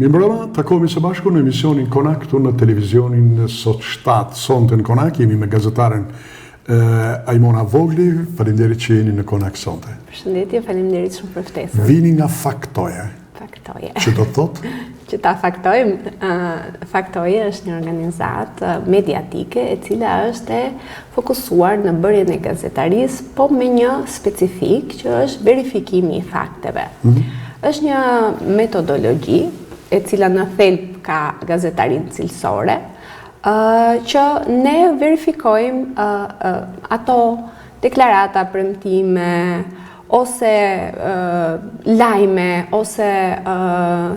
Mirëmbrëma, takohemi së bashku në emisionin Konak këtu në televizionin Sot 7. Sonte në Konak jemi me gazetaren Ajmona Vogli. Faleminderit që jeni në Konak sonte. Përshëndetje, faleminderit shumë për ftesën. Vini nga Faktoje. Faktoje. Që do të thotë? Që ta faktojmë, Faktoje është një organizatë mediatike e cila është e fokusuar në bërjen e gazetarisë, po me një specifik që është verifikimi i fakteve. Është një metodologji e cila në thelb ka gazetarin cilësore, që ne verifikojmë ato deklarata, premtime, ose lajme, ose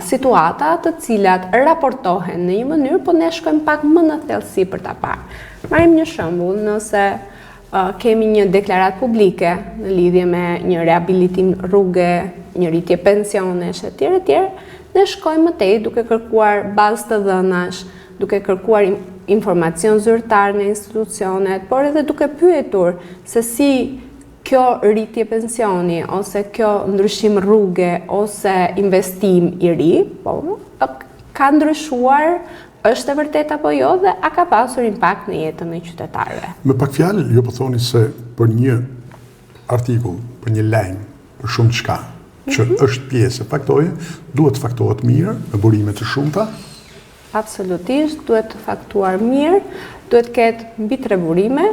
situata të cilat raportohen në një mënyrë, po ne shkojmë pak më në thellësi për ta parë. Marrim një shembull, nëse kemi një deklarat publike në lidhje me një rehabilitim rruge, një rritje pensionesh etj. Ne shkojmë më tej duke kërkuar bazë të dhënash, duke kërkuar informacion zyrtar në institucionet, por edhe duke pyetur se si kjo rritje pensioni, ose kjo ndryshim rruge, ose investim i ri, ka ndryshuar, është e vërtet apo jo, dhe a ka pasur impakt në jetën e qytetarëve. Me pak fjalë, ju po thoni se për një artikull, për një lajm, për shumë çka, që është pjesë e Faktoje, duhet të faktohet mirë, me burime të shumta? Absolutisht, duhet të faktuar mirë, duhet ketë mbi 3 burime,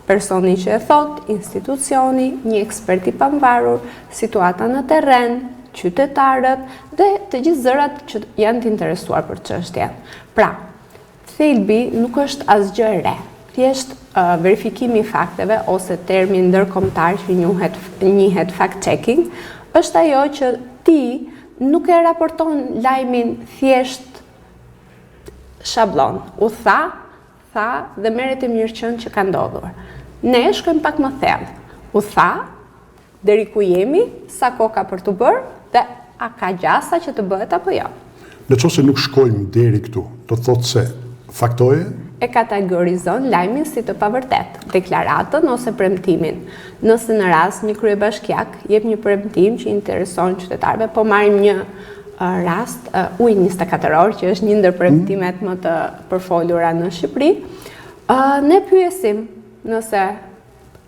personi që e thot, institucioni, një ekspert i pavarur, situata në terren, qytetarët dhe të gjithë zërat që janë të interesuar për çështjen. Pra, thelbi nuk është asgjë e re. Thjesht verifikimi i fakteve ose termi ndërkombëtar që njihet fact-checking, është ajo që ti nuk e raporton lajmin thjesht shablon. U tha dhe merret e mirëqenë që ka ndodhur. Ne shkojmë pak më thellë. U tha, deri ku jemi, sa kohë ka për të bërë dhe a ka gjasa që të bëhet apo jo. Nëse nuk shkojmë deri këtu, do të thotë se Faktoje e kategorizon lajmin si të pavërtet, deklaratën ose premtimin. Nëse në rast një kryebashkiak jep një premtim që intereson qytetarëve, po marrim një rast ujë 24 orë, që është një ndër premtimet më të përfolura në Shqipëri, ne pyesim nëse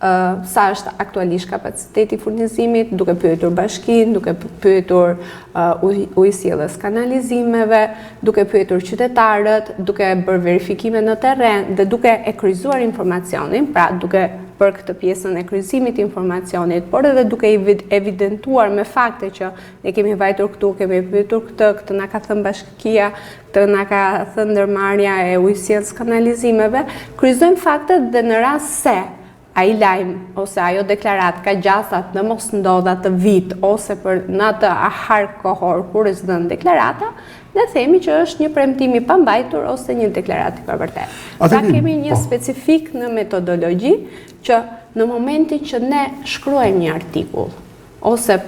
sa është aktualisht kapaciteti furnizimit, duke pyetur bashkinë, duke pyetur ujësjellës kanalizimeve, duke pyetur qytetarët, duke bërë verifikime në terren dhe duke e kryqëzuar informacionin, pra duke bërë këtë pjesën e kryqëzimit të informacionit, por edhe duke evidentuar me fakte që ne kemi vajtur këtu, kemi pyetur këtë na ka thënë bashkia, këtë na ka thënë ndërmarrja e ujësjellës kanalizimeve, kryqëzojmë faktet dhe në rast se ai lajm ose ajo deklarat ka gjasat në mos ndodha të vit ose për në atë ahar kohor kur është dhënë deklarata, ne themi që është një premtim i pambajtur ose një deklarat i pavërtet. Pra kemi një specifik në metodologji që në momentin që ne shkruajmë një artikull ose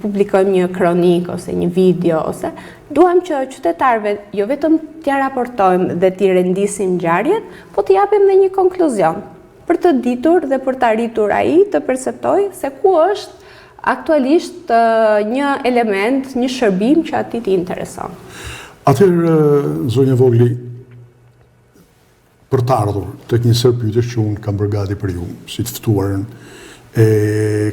publikojmë një kronik ose një video ose duam që qytetarëve jo vetëm t'ia raportojmë dhe t'i rendisim ngjarjet, po t'i japim dhe një konkluzion, për të ditur dhe për të arritur ai të perceptoj se ku është aktualisht një element, një shërbim që ati t'i intereson. Atëherë, zonja Vogli, për të ardhur tek një sër pyetjesh që unë kam bërë gati për ju, si të ftuarën e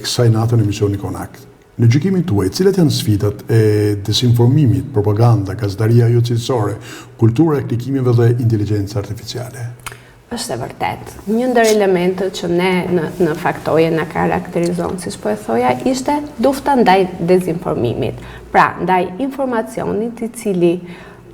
kësaj natë në emisionin Konak. Në gjykimin tuaj, cilat janë sfidat e desinformimit, propaganda, gazetaria jo cilësore, kultura e klikimeve dhe inteligjenca artificiale? Është e vërtet. Një ndër elementët që ne në Faktoje na karakterizon, siç po e thoja, ishte lufta ndaj dezinformimit. Pra, ndaj informacionit i cili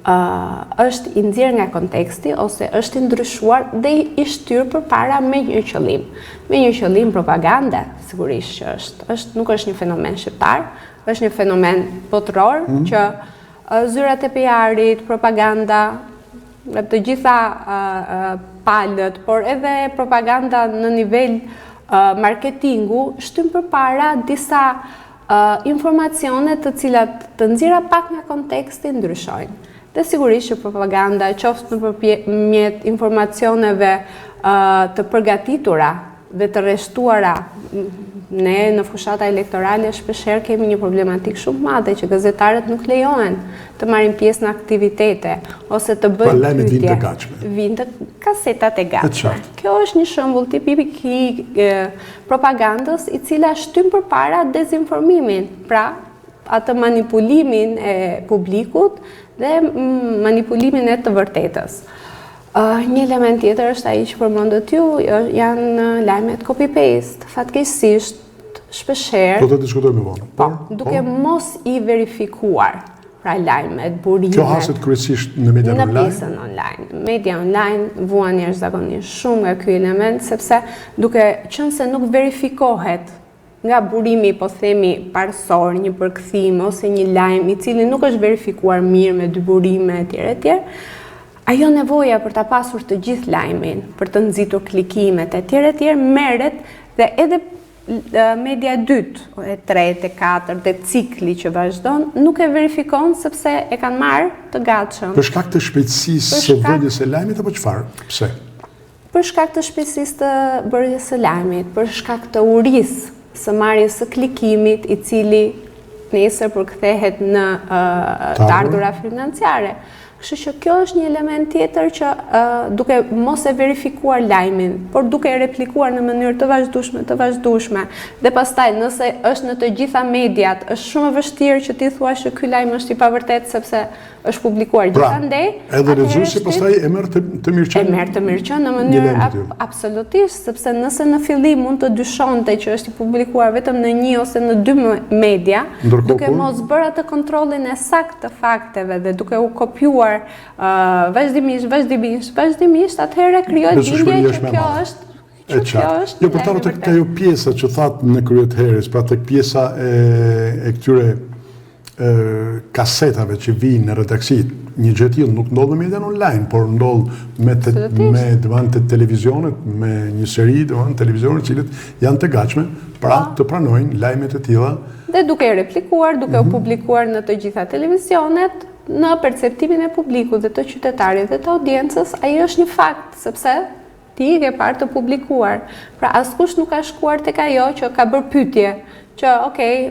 është i nxjerrë nga konteksti ose është i ndryshuar dhe i shtyr përpara me një qëllim. Me një qëllim propagande, sigurisht që është. Nuk është një fenomen shqiptar, është një fenomen botëror që zyrat e PR-it, propaganda, të gjitha palët, por edhe propaganda në nivel marketingu shtyn përpara disa informacione të cilat të nxjerra pak nga konteksti ndryshojnë. Dhe sigurisht që propaganda qoftë nëpërmjet informacioneve të përgatitura dhe të rreshtuara ne në fushata elektorale shpeshherë kemi një problematik shumë madhe që gazetarët nuk lejohen të marrin pjesë në aktivitete ose të bëjnë lajmet vinë të gatshme. Vinë të kasetat e gatshme. Kjo është një shembull tipik i propagandës i cila shtyn përpara dezinformimin, pra atë manipulimin e publikut dhe manipulimin e të vërtetës. Një element tjetër është ai që përmendët ju, janë lajmet copy-paste. Fatkeqësisht, shpeshherë do të diskutojmë vonë. Duke mos i verifikuar, pra lajmet, burimet. Kjo haset kryesisht në media online. Në pjesën online. Media online vuan jashtëzakonisht shumë nga ky element, sepse duke qenë se nuk verifikohet nga burimi, po themi parsor, një përkthim ose një lajm i cili nuk është verifikuar mirë me dy burime etj. Ajo nevoja për ta pasur të gjithë lajmin, për të nxitur klikimet etj. Merret dhe edhe media e dytë, e tretë, e katërt, dhe cikli që vazhdon, nuk e verifikon sepse e kanë marrë të gatshëm. Për shkak të shpejtësisë së bërjes së lajmit apo çfarë? Pse? Për shkak të shpejtësisë të bërjes së lajmit, për shkak të urisë së marrjes së klikimit, i cili nesër përkthehet në të ardhura financiare. Kështu që kjo është një element tjetër që duke mos e verifikuar lajmin, por duke e replikuar në mënyrë të vazhdueshme, dhe pastaj nëse është në të gjitha mediat, është shumë e vështirë që ti thuash që ky lajm është i pavërtet sepse është publikuar gjithandej. Edhe lexuesi pastaj e merr të mirëqen. E merr të mirëqen në mënyrë absolutisht, sepse nëse në fillim mund të dyshonte që është i publikuar vetëm në një ose në dy media, duke mos bërë atë kontrollin e saktë të fakteve dhe duke u kopjuar vazhdimisht, atëherë krijohet bindja që kjo është Jo, përtaru tek ajo pjesa që thatë në krye të herës, pra tek pjesa e këtyre kasetave që vinë në redaksit, një gjë tillë nuk ndodh në median online, por ndodh me divan të televizionit, me një seri divan televizionit cilët janë të gatshme, pra të pranojnë lajmet e tilla. Dhe duke replikuar, duke u publikuar në të gjitha televizionet, në perceptimin e publikut dhe të qytetarit dhe të audiencës, ai është një fakt, sepse ti i ke parë të publikuar. Pra askush nuk ka shkuar tek ajo që ka bërë pyetje, që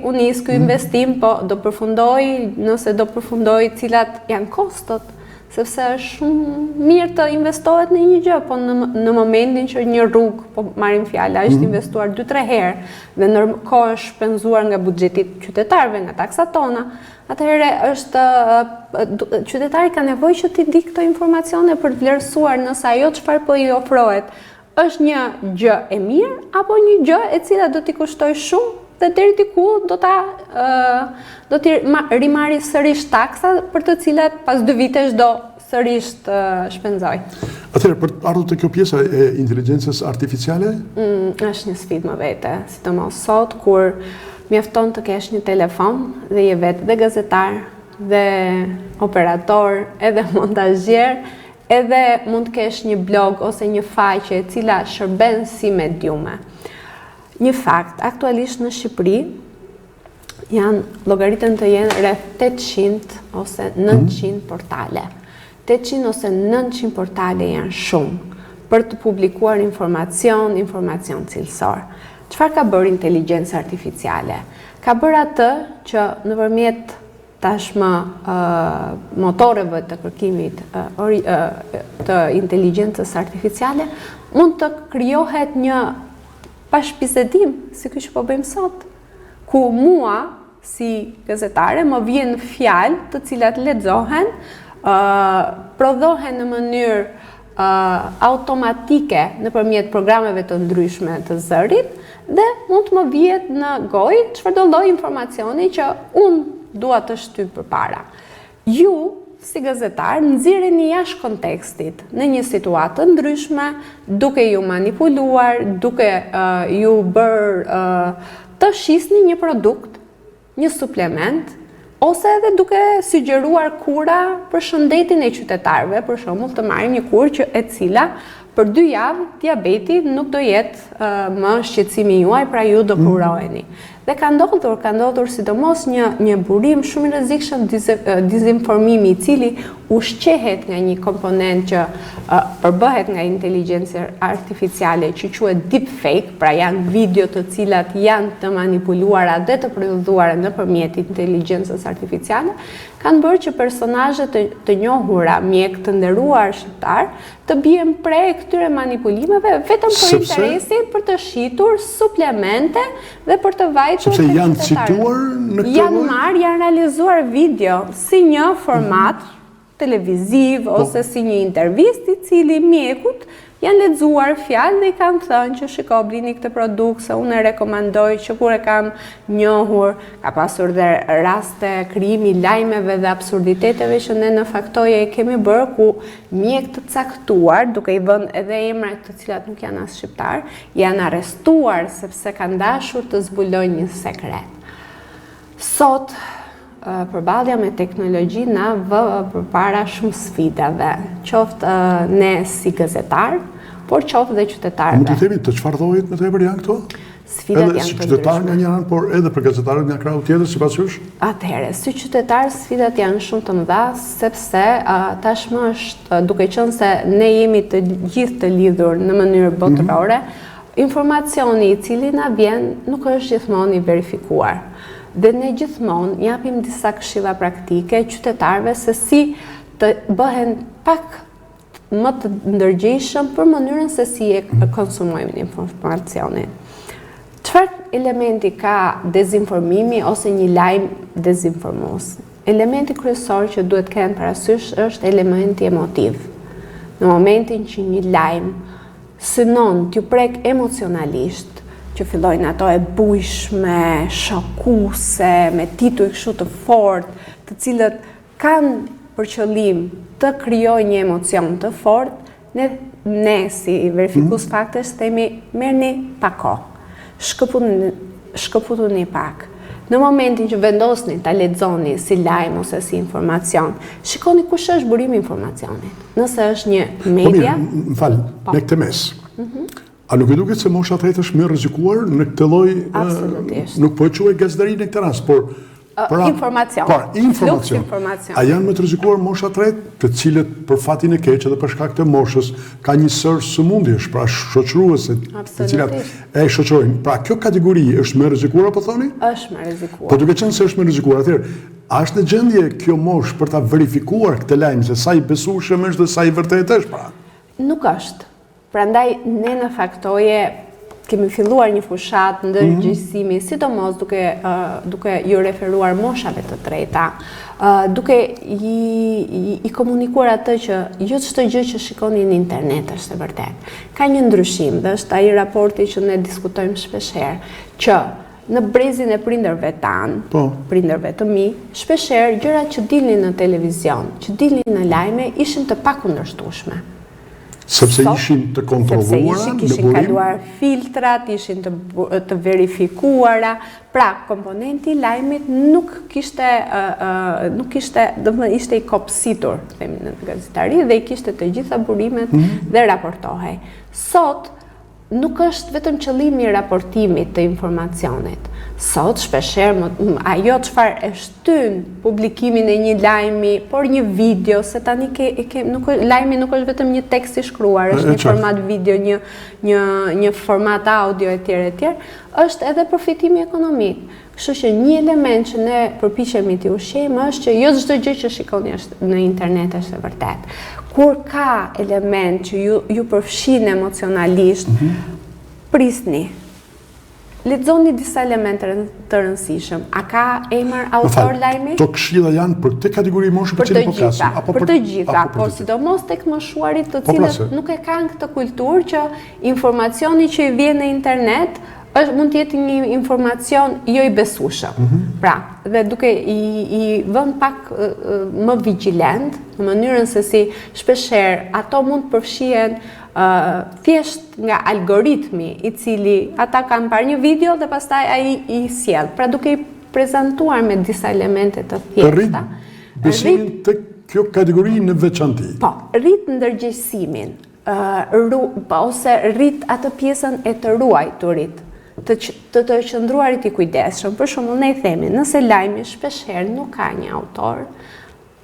unë nis ky investim, po do përfundoj, nëse do përfundoj, cilat janë kostot, sepse është shumë mirë të investohet në një gjë, po në momentin që një rrugë, po marrim fjala, është investuar 2-3 herë dhe në kohë është shpenzuar nga buxheti qytetarëve, nga taksat tona, atëherë qytetari ka nevojë që t'i di këto informacione për të vlerësuar nëse ajo çfarë po i ofrohet është një gjë e mirë apo një gjë e cila do t'i kushtoj shumë dhe deri diku do t'i rimarri sërish taksa për të cilat pas 2 vitesh do sërish të shpenzoj. Atëherë, për të ardhur te kjo pjesa e inteligjencës artificiale? Është një sfidë më vete, sidomos sot kur mjafton të kesh një telefon dhe je vetë dhe gazetar, dhe operator, edhe montazhier, edhe mund të kesh një blog ose një faqe e cila shërben si mediume. Një fakt, aktualisht në Shqipëri llogaritën të jenë rreth 800 ose 900 portale. 800 ose 900 portale janë shumë për të publikuar informacion cilësor. Çfarë ka bërë inteligjenca artificiale? Ka bërë atë që nëpërmjet tashmë motoreve të kërkimit të inteligjencës artificiale mund të krijohet një bashkëbisedim si ky që po bëjmë sot, ku mua si gazetare më vjen fjalë të cilat lexohen, prodhohen në mënyrë automatike nëpërmjet programeve të ndryshme të zërit dhe mund të më vihet në gojë çfarëdo lloj informacioni që unë dua të shtyp përpara. Ju si gazetar nxirreni jashtë kontekstit në një situatë të ndryshme, duke ju manipuluar, duke ju bërë të shisni një produkt, një suplement, ose edhe duke sugjeruar kura për shëndetin e qytetarëve, për shembull të marrim një kurë e cila për 2 javë diabeti nuk do jetë më shqetësimi juaj, pra ju do kuroheni. Dhe ka ndodhur sidomos një burim shumë i rrezikshëm dezinformimi i cili ushqehet nga një komponent që përbëhet nga inteligjencë artificiale që quhet deepfake, pra janë video të cilat janë të manipuluara dhe të prodhuara nëpërmjet inteligjencës artificiale, kanë bërë që personazhet të njohura, mjek të nderuar shqiptar, të bien prej këtyre manipulimeve vetëm për interesin për të shitur suplemente dhe për të vajtur sepse janë cituar në këtë janë marrë, janë realizuar video si një format televiziv ose si një intervistë i cili mjekut janë lexuar fjalë dhe i kanë thënë që shiko blini këtë produkt se unë e rekomandoj që kur e kam njohur, ka pasur dhe raste krijimi lajmeve dhe absurditeteve që ne në Faktoje e kemi bërë ku mjek të caktuar, duke i vënë edhe emra të cilat nuk janë as shqiptar, janë arrestuar sepse kanë dashur të zbulojnë një sekret. Sot përballja me teknologji na vë përpara shumë sfidave, qoftë ne si gazetar, por qoftë dhe qytetarëve. Mund të themi të çfarë llojit më tepër janë këto? Sfidat edhe janë si të qytetar nga një anë, por edhe për gazetarët nga krau tjetër sipas jush? Atëherë, si qytetar sfidat janë shumë të mëdha sepse tashmë është duke qenë se ne jemi të gjithë të lidhur në mënyrë botërore, informacioni i cili na vjen nuk është gjithmonë i verifikuar. Dhe ne gjithmonë japim disa këshilla praktike qytetarëve se si të bëhen pak më të ndërgjegjshëm për mënyrën se si e konsumojmë informacionin. Çfarë elementi ka dezinformimi ose një lajm dezinformues? Elementi kryesor që duhet kenë parasysh është elementi emotiv. Në momentin që një lajm synon t'ju prek emocionalisht, që fillojnë ato e bujshme, shokuese, me titull kështu të fortë, të cilët kanë për qëllim të krijojnë një emocion të fortë, ne si verifikues faktesh themi merrni pak kohë, shkëputuni pak. Në momentin që vendosni ta lexoni si lajm ose si informacion, shikoni kush është burimi i informacionit. Nëse është një media, më fal, në këtë mes. A nuk e duket se mosha 3 është më rrezikuar në këtë lloj? Absolutisht. Nuk po e quaj gazetari në këtë rast, por informacion. A janë më të rrezikuar mosha 3, të cilët për fatin e keq edhe për shkak të moshës ka një sër sëmundjesh, pra shoqëruese, të cilat e shoqërojnë. Pra kjo kategori është më rrezikuar apo thoni? Është më rrezikuar. Po duke qenë se është më rrezikuar, atëherë a është në gjendje kjo moshë për ta verifikuar këtë lajm se sa i besueshëm është dhe sa i vërtetë është pra? Nuk është. Prandaj ne në Faktoje kemi filluar një fushat ndërgjegjësimi, sidomos duke ju referuar moshave të treta, duke i komunikuar atë që jo çdo gjë që shikoni në internet është e vërtetë. Ka një ndryshim, dhe është ai raporti që ne diskutojmë shpeshherë, që në brezin e prindërve tanë, prindërve të mi, shpeshherë gjërat që dilnin në televizion, që dilnin në lajme, ishin të pakundërshtueshme. Sepse ishin të kontrolluara, kishin kaluar filtrat, ishin të verifikuara, pra komponenti i lajmit nuk kishte, ishte i kopsitur, themi në gazetari, dhe i kishte të gjitha burimet dhe raportohej. Sot nuk është vetëm qëllimi i raportimit të informacionit. Sot shpeshherë ajo çfarë e shtyn publikimin e një lajmi, por një video, se tani lajmi nuk është vetëm një tekst i shkruar, është një format video, një format audio etj, është edhe përfitimi ekonomik. Kështu që një element që ne përpiqemi t'i ushqejmë është që jo çdo gjë që shikoni në internet është e vërtetë. Kur ka element që ju përfshin emocionalisht, prisni. Lexoni disa elemente të rëndësishëm. A ka emër autor lajmi? To këshilla janë për këtë kategori moshë për cilën po flasim? Për të gjitha, por sidomos tek moshuarit të cilët nuk e kanë këtë kulturë që informacioni që i vjen në internet mund të jetë një informacion jo i besueshëm. Pra, dhe duke i vënë pak më vigjilent në mënyrën se si shpeshherë ato mund të përfshihen thjesht nga algoritmi i cili ata kanë parë një video dhe pastaj ai i sjell. Pra duke i prezantuar me disa elemente të thjeshta. Besimin tek kjo kategori në veçanti. Po, rrit ndërgjegjësimin, ose rrit atë pjesën e të ruajturit të qëndruarit i kujdesshëm. Për shembull, ne i themi, nëse lajmi shpeshherë nuk ka një autor,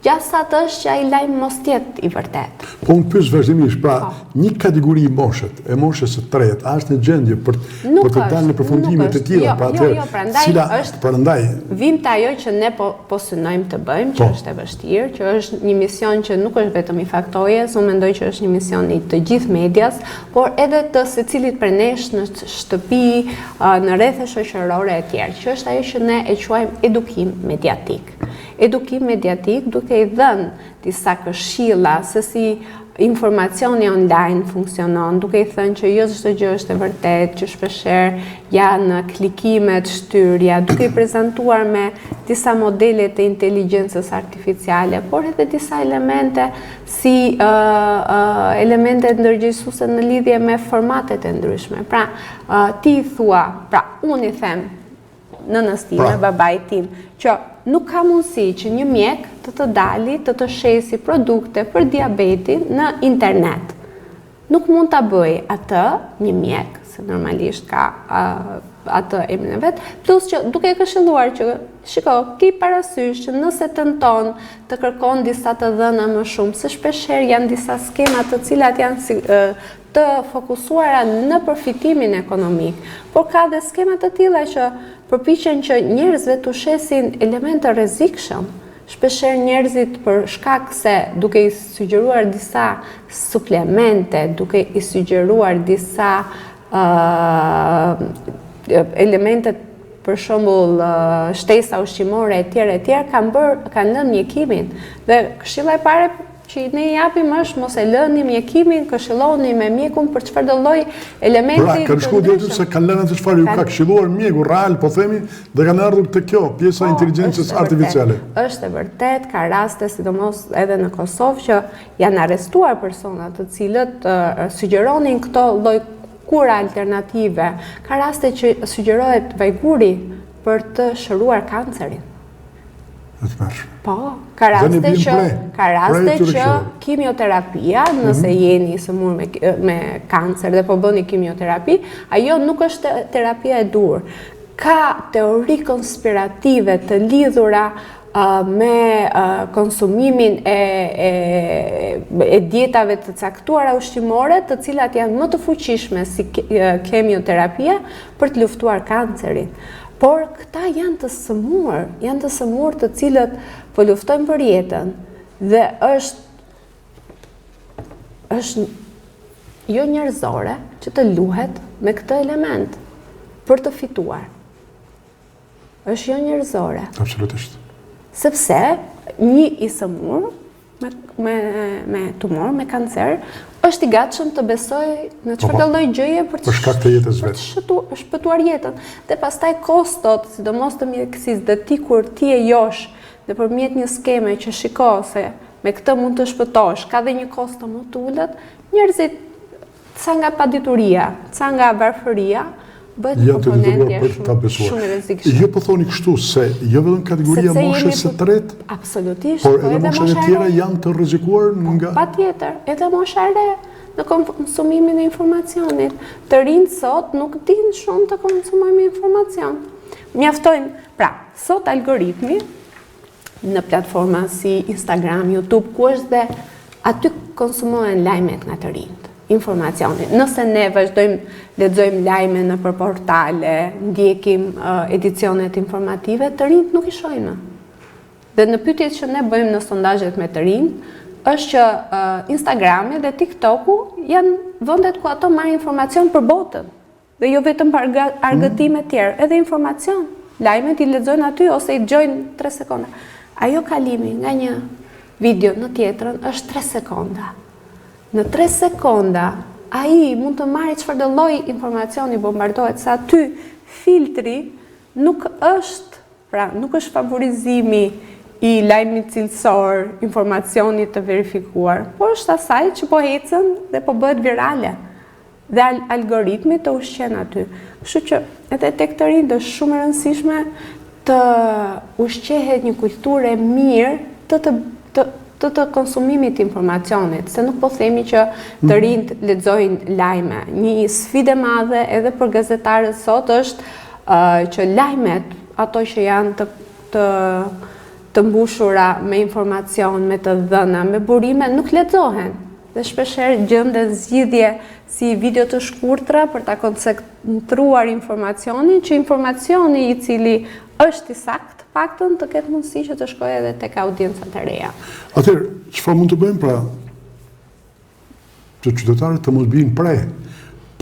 gjasat është që ai lajm mos tjetë i vërtet. Po unë pyes vazhdimisht, pra një kategori e moshës së tretë, a është në gjendje për të dalë në përfundime të tilla, pra prandaj vim të ajo që ne po synojmë të bëjmë, që është e vështirë, që është një mision që nuk është vetëm i Faktojes, unë mendoj që është një mision i të gjithë medias, por edhe të secilit prej nesh në shtëpi, në rrethe shoqërore e tjerë, që është ajo që ne e quajmë edukim mediatik. Edukim mediatik duke i dhënë disa këshilla se si informacioni online funksionon, duke i thënë që jo çdo gjë është e vërtetë, që shpeshherë janë klikimet, shtyrja, duke i prezantuar me disa modele të inteligjencës artificiale, por edhe disa elemente si elemente ndërgjegjësuese në lidhje me formatet e ndryshme. Pra, ti thua, pra unë i them nënës time, babait tim, që nuk ka mundësi që një mjek të dali të shesi produkte për diabetin në internet. Nuk mund të bëj atë një mjek, se normalisht ka atë emrin e vet, plus që duke këshilluar që shiko, ki parasysh që nëse tenton të kërkon disa të dhëna më shumë, se shpeshherë janë disa skema të cilat janë të fokusuara në përfitimin ekonomik, por ka dhe skema të tilla që përpiqen që njerëzve të shesin elemente rrezikshëm. Shpeshherë njerëzit për shkak se duke i sugjeruar disa suplemente, duke i sugjeruar disa elemente, për shembull shtesa ushqimore e tjerë kanë lënë mjekimin. Dhe këshilla e parë që ne i japim është mos e lëni mjekimin, këshilloni me mjekun për çfarë do lloj elementi. Pra, kanë shkuar deri se kanë lënë atë çfarë ju ka këshilluar mjeku real, po themi, dhe kanë ardhur te kjo pjesa e inteligjencës artificiale. Është e vërtet, ka raste sidomos edhe në Kosovë që janë arrestuar persona të cilët sugjeronin këto lloj kura alternative. Ka raste që sugjerohet vajguri për të shëruar kancerin. Po, ka raste që kimioterapia, nëse jeni sëmur me kancer dhe po bëni kimioterapi, ajo nuk është terapia e dur. Ka teori konspirative të lidhura me konsumimin e dietave të caktuara ushqimore, të cilat janë më të fuqishme si kemioterapia për të luftuar kancerin. Por këta janë të sëmur të cilët po luftojnë për jetën dhe është jo njerëzore që të luhet me këtë element për të fituar. Është jo njerëzore. Absolutisht. Sepse një i sëmur me tumor, me kancer, është i gatshëm të besoj në çfarëdo lloj gjëje për shkak të jetës vet. Të shpëtuar jetën. Dhe pastaj kostot, sidomos të mjekësisë, dhe ti kur ti e josh nëpërmjet një skeme që shiko se me këtë mund të shpëtosh, ka dhe një kosto më të ulët, njerëzit ca nga padituria, ca nga varfëria, bëhet komponentja shumë e rrezikshme. Jo po thoni kështu se jo vetëm kategoria moshës së tretë, absolutisht, por edhe moshat e tjera janë të rrezikuar nga patjetër, edhe mosha e re në konsumimin e informacionit. Të rinjt sot nuk dinë shumë të konsumojmë informacion. Mjaftojnë, pra, sot algoritmi në platforma si Instagram, YouTube, ku është dhe aty konsumohen lajmet nga të rinjt. Informacioni. Nëse ne vazhdojmë lexojmë lajme nëpër portale, ndjekim edicionet informative, të rinjt nuk i shohin më. Dhe në pyetjet që ne bëjmë në sondazhet me të rinjt, është që Instagrami dhe TikToku janë vendet ku ato marrin informacion për botën. Dhe jo vetëm për argëtime të tjerë, edhe informacion. Lajmet i lexojnë aty ose i dëgjojnë 3 sekonda. Ajo kalimi nga një video në tjetrën është 3 sekonda. Në 3 sekonda, ai mund të marrë çfarëdo lloj informacioni bombardohet, sa aty filtri nuk është favorizimi i lajmit cilësor, informacionit të verifikuar, por është asaj që po ecën dhe po bëhet virale. Dhe algoritmi të ushqen aty. Kështu që edhe tek të rinjt është shumë e rëndësishme të ushqehet një kulturë e mirë të të konsumimit të informacionit, se nuk po themi që të rinjt lexojnë lajme. Një sfidë e madhe edhe për gazetarët sot është që lajmet, ato që janë të mbushura me informacion, me të dhëna, me burime, nuk lexohen. Dhe shpeshherë gjendet zgjidhje si video të shkurtra për ta koncentruar informacionin, që informacioni i cili është i saktë, paktën të ketë mundësi që të shkojë edhe tek audiencat e reja. Atëherë, çfarë mund të bëjmë pra që qytetarët të mos bijnë pre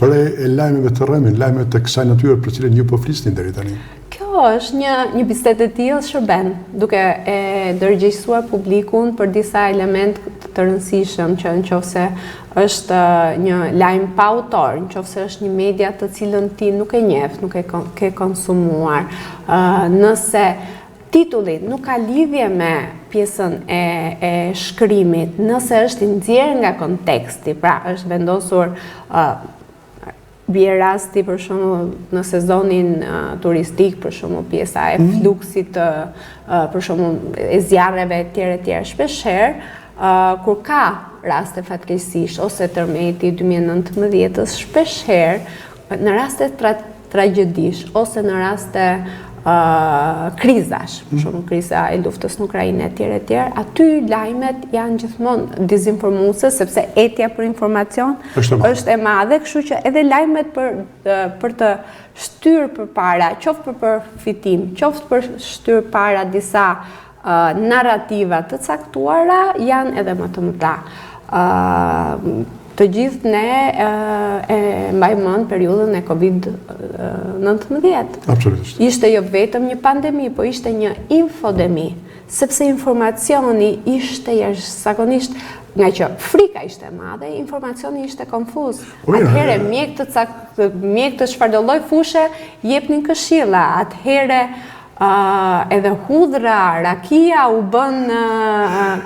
e lajmeve të rrëmin, lajmeve të kësaj natyre për cilën ju po flisni deri tani? Kjo është një bisedë e tillë shërben, duke e dërgjegjësuar publikun për disa element të rëndësishëm që nëse është një lajm pa autor, nëse është një media të cilën ti nuk e njeh, nuk e ke konsumuar, nëse titulli nuk ka lidhje me pjesën e shkrimit, nëse është i nxjerrë nga konteksti, pra është vendosur bie rasti për shembull në sezonin turistik, për shembull pjesa e fluksit për shembull e zjarreve etj. Shpeshherë kur ka raste fatkeqësisht ose tërmeti 2019-s, shpeshherë në raste tragjedish ose në raste krizash, për shembull kriza e luftës në Ukrainë etj. Aty lajmet janë gjithmonë dezinformuese sepse etja për informacion është e madhe, kështu që edhe lajmet për të shtyrë përpara, qoftë për përfitim, qoftë për shtyrë para disa narrativa të caktuara, janë edhe më të mëdha. Të gjithë ne e mbajmë mend periudhën e Covid-19. Absolutisht. Ishte jo vetëm një pandemi, po ishte një infodemi, sepse informacioni ishte jashtëzakonisht, nga që frika ishte e madhe, informacioni ishte konfuz. Atëherë mjek të çfarëdo lloj fushë jepnin këshilla. Atëherë edhe hudhra, rakia u bën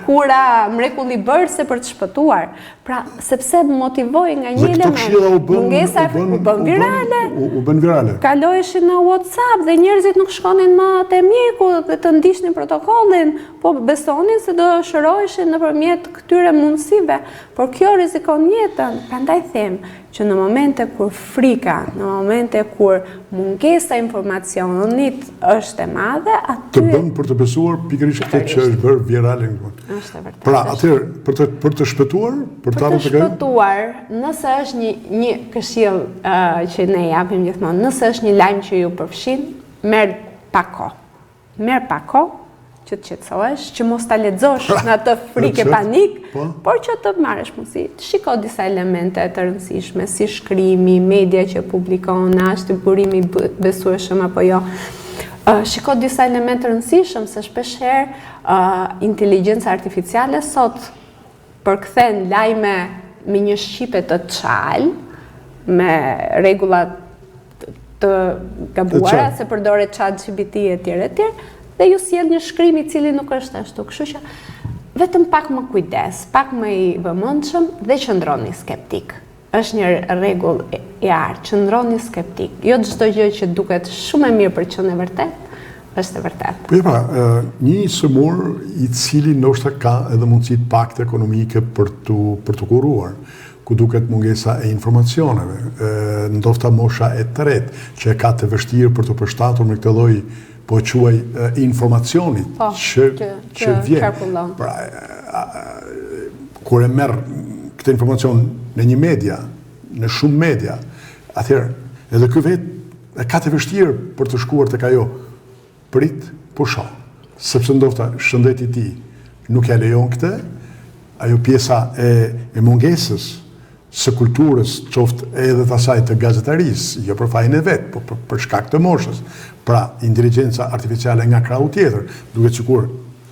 kura mrekulli bërse për të shpëtuar. Pra, sepse motivoi nga një element, mungesa u bën virale. U bën virale. Kaloheshin në WhatsApp dhe njerëzit nuk shkonin më te mjeku dhe të ndiqnin protokollin, po besonin se do shëroheshin nëpërmjet këtyre mundësive, por kjo rrezikon jetën. Prandaj them që në momente kur frika, në momente kur mungesa e informacionit është e madhe, aty të bën për të besuar pikërisht këtë që është bërë virale. Është e vërtetë. Pra, atëherë për të shpëtuar, për të shpëtuar, nëse është një këshill që ne japim gjithmonë, nëse është një lajm që ju përfshin, merr pa kohë. Merr pa kohë që të qetësohesh, që mos ta lexosh në atë frikë e panik, por që të marrësh mundësi. Shiko disa elemente të rëndësishme, si shkrimi, media që publikon, a është burimi besueshëm apo jo. Shiko disa elemente të rëndësishëm, se shpeshherë inteligjenca artificiale sot përkthen lajme me një shqipe të çal, me rregulla të gabuara, se përdoret ChatGPT etj. Dhe ju sjell një shkrim i cili nuk është ashtu. Kështu që vetëm pak më kujdes, pak më i vëmendshëm dhe qëndroni skeptik. Është një rregull i artë, qëndroni skeptik. Jo çdo gjë që duket shumë e mirë për qenë e vërtet, është e vërtet. Po pra, një sëmur i cili ndoshta ka edhe mundësi të paktë ekonomike për të kuruar, ku duket mungesa e informacioneve, ndofta mosha e tretë që ka të vështirë për të përshtatur me këtë lloj po quaj informacionit që vjen. Pra, kur e merr këtë informacion në një media, në shumë media, atëherë edhe ky vetë e ka të vështirë për të shkuar tek ajo prit po shoh, sepse ndofta shëndeti i tij nuk ja lejon këtë, ajo pjesa e mungesës së kulturës, qoftë edhe të asaj të gazetarisë, jo për fajin e vetë, po për shkak të moshës. Pra, inteligjenca artificiale nga krahu tjetër, duket sikur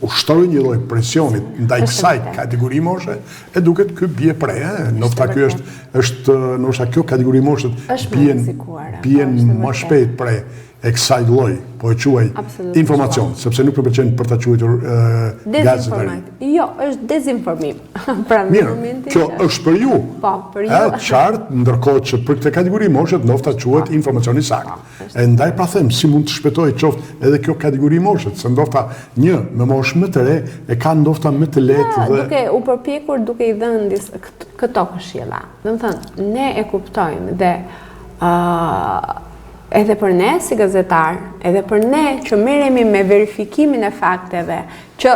ushtroi një lloj presionit ndaj kësaj kategori moshe, e duket ky bie pre, ndoshta ky është ndoshta kjo kategori moshët bien më shpejt pre e kësaj lloji, po e quaj informacion, sepse nuk përpëlqen për ta quajtur gazetari. Jo, është dezinformim. Pra, mirë, kjo është për ju. Po, për ju. Qartë, ndërkohë që për këtë kategori moshet nofta quhet informacioni sakt. E ndaj pra them, si mund të shpëtojë qoftë edhe kjo kategori moshet, se ndofta një me moshë më të re e ka ndofta më të lehtë dhe duke u përpjekur duke i dhënë këto këshilla. Domethënë, ne e kuptojmë dhe edhe për ne si gazetar, edhe për ne që merremi me verifikimin e fakteve, që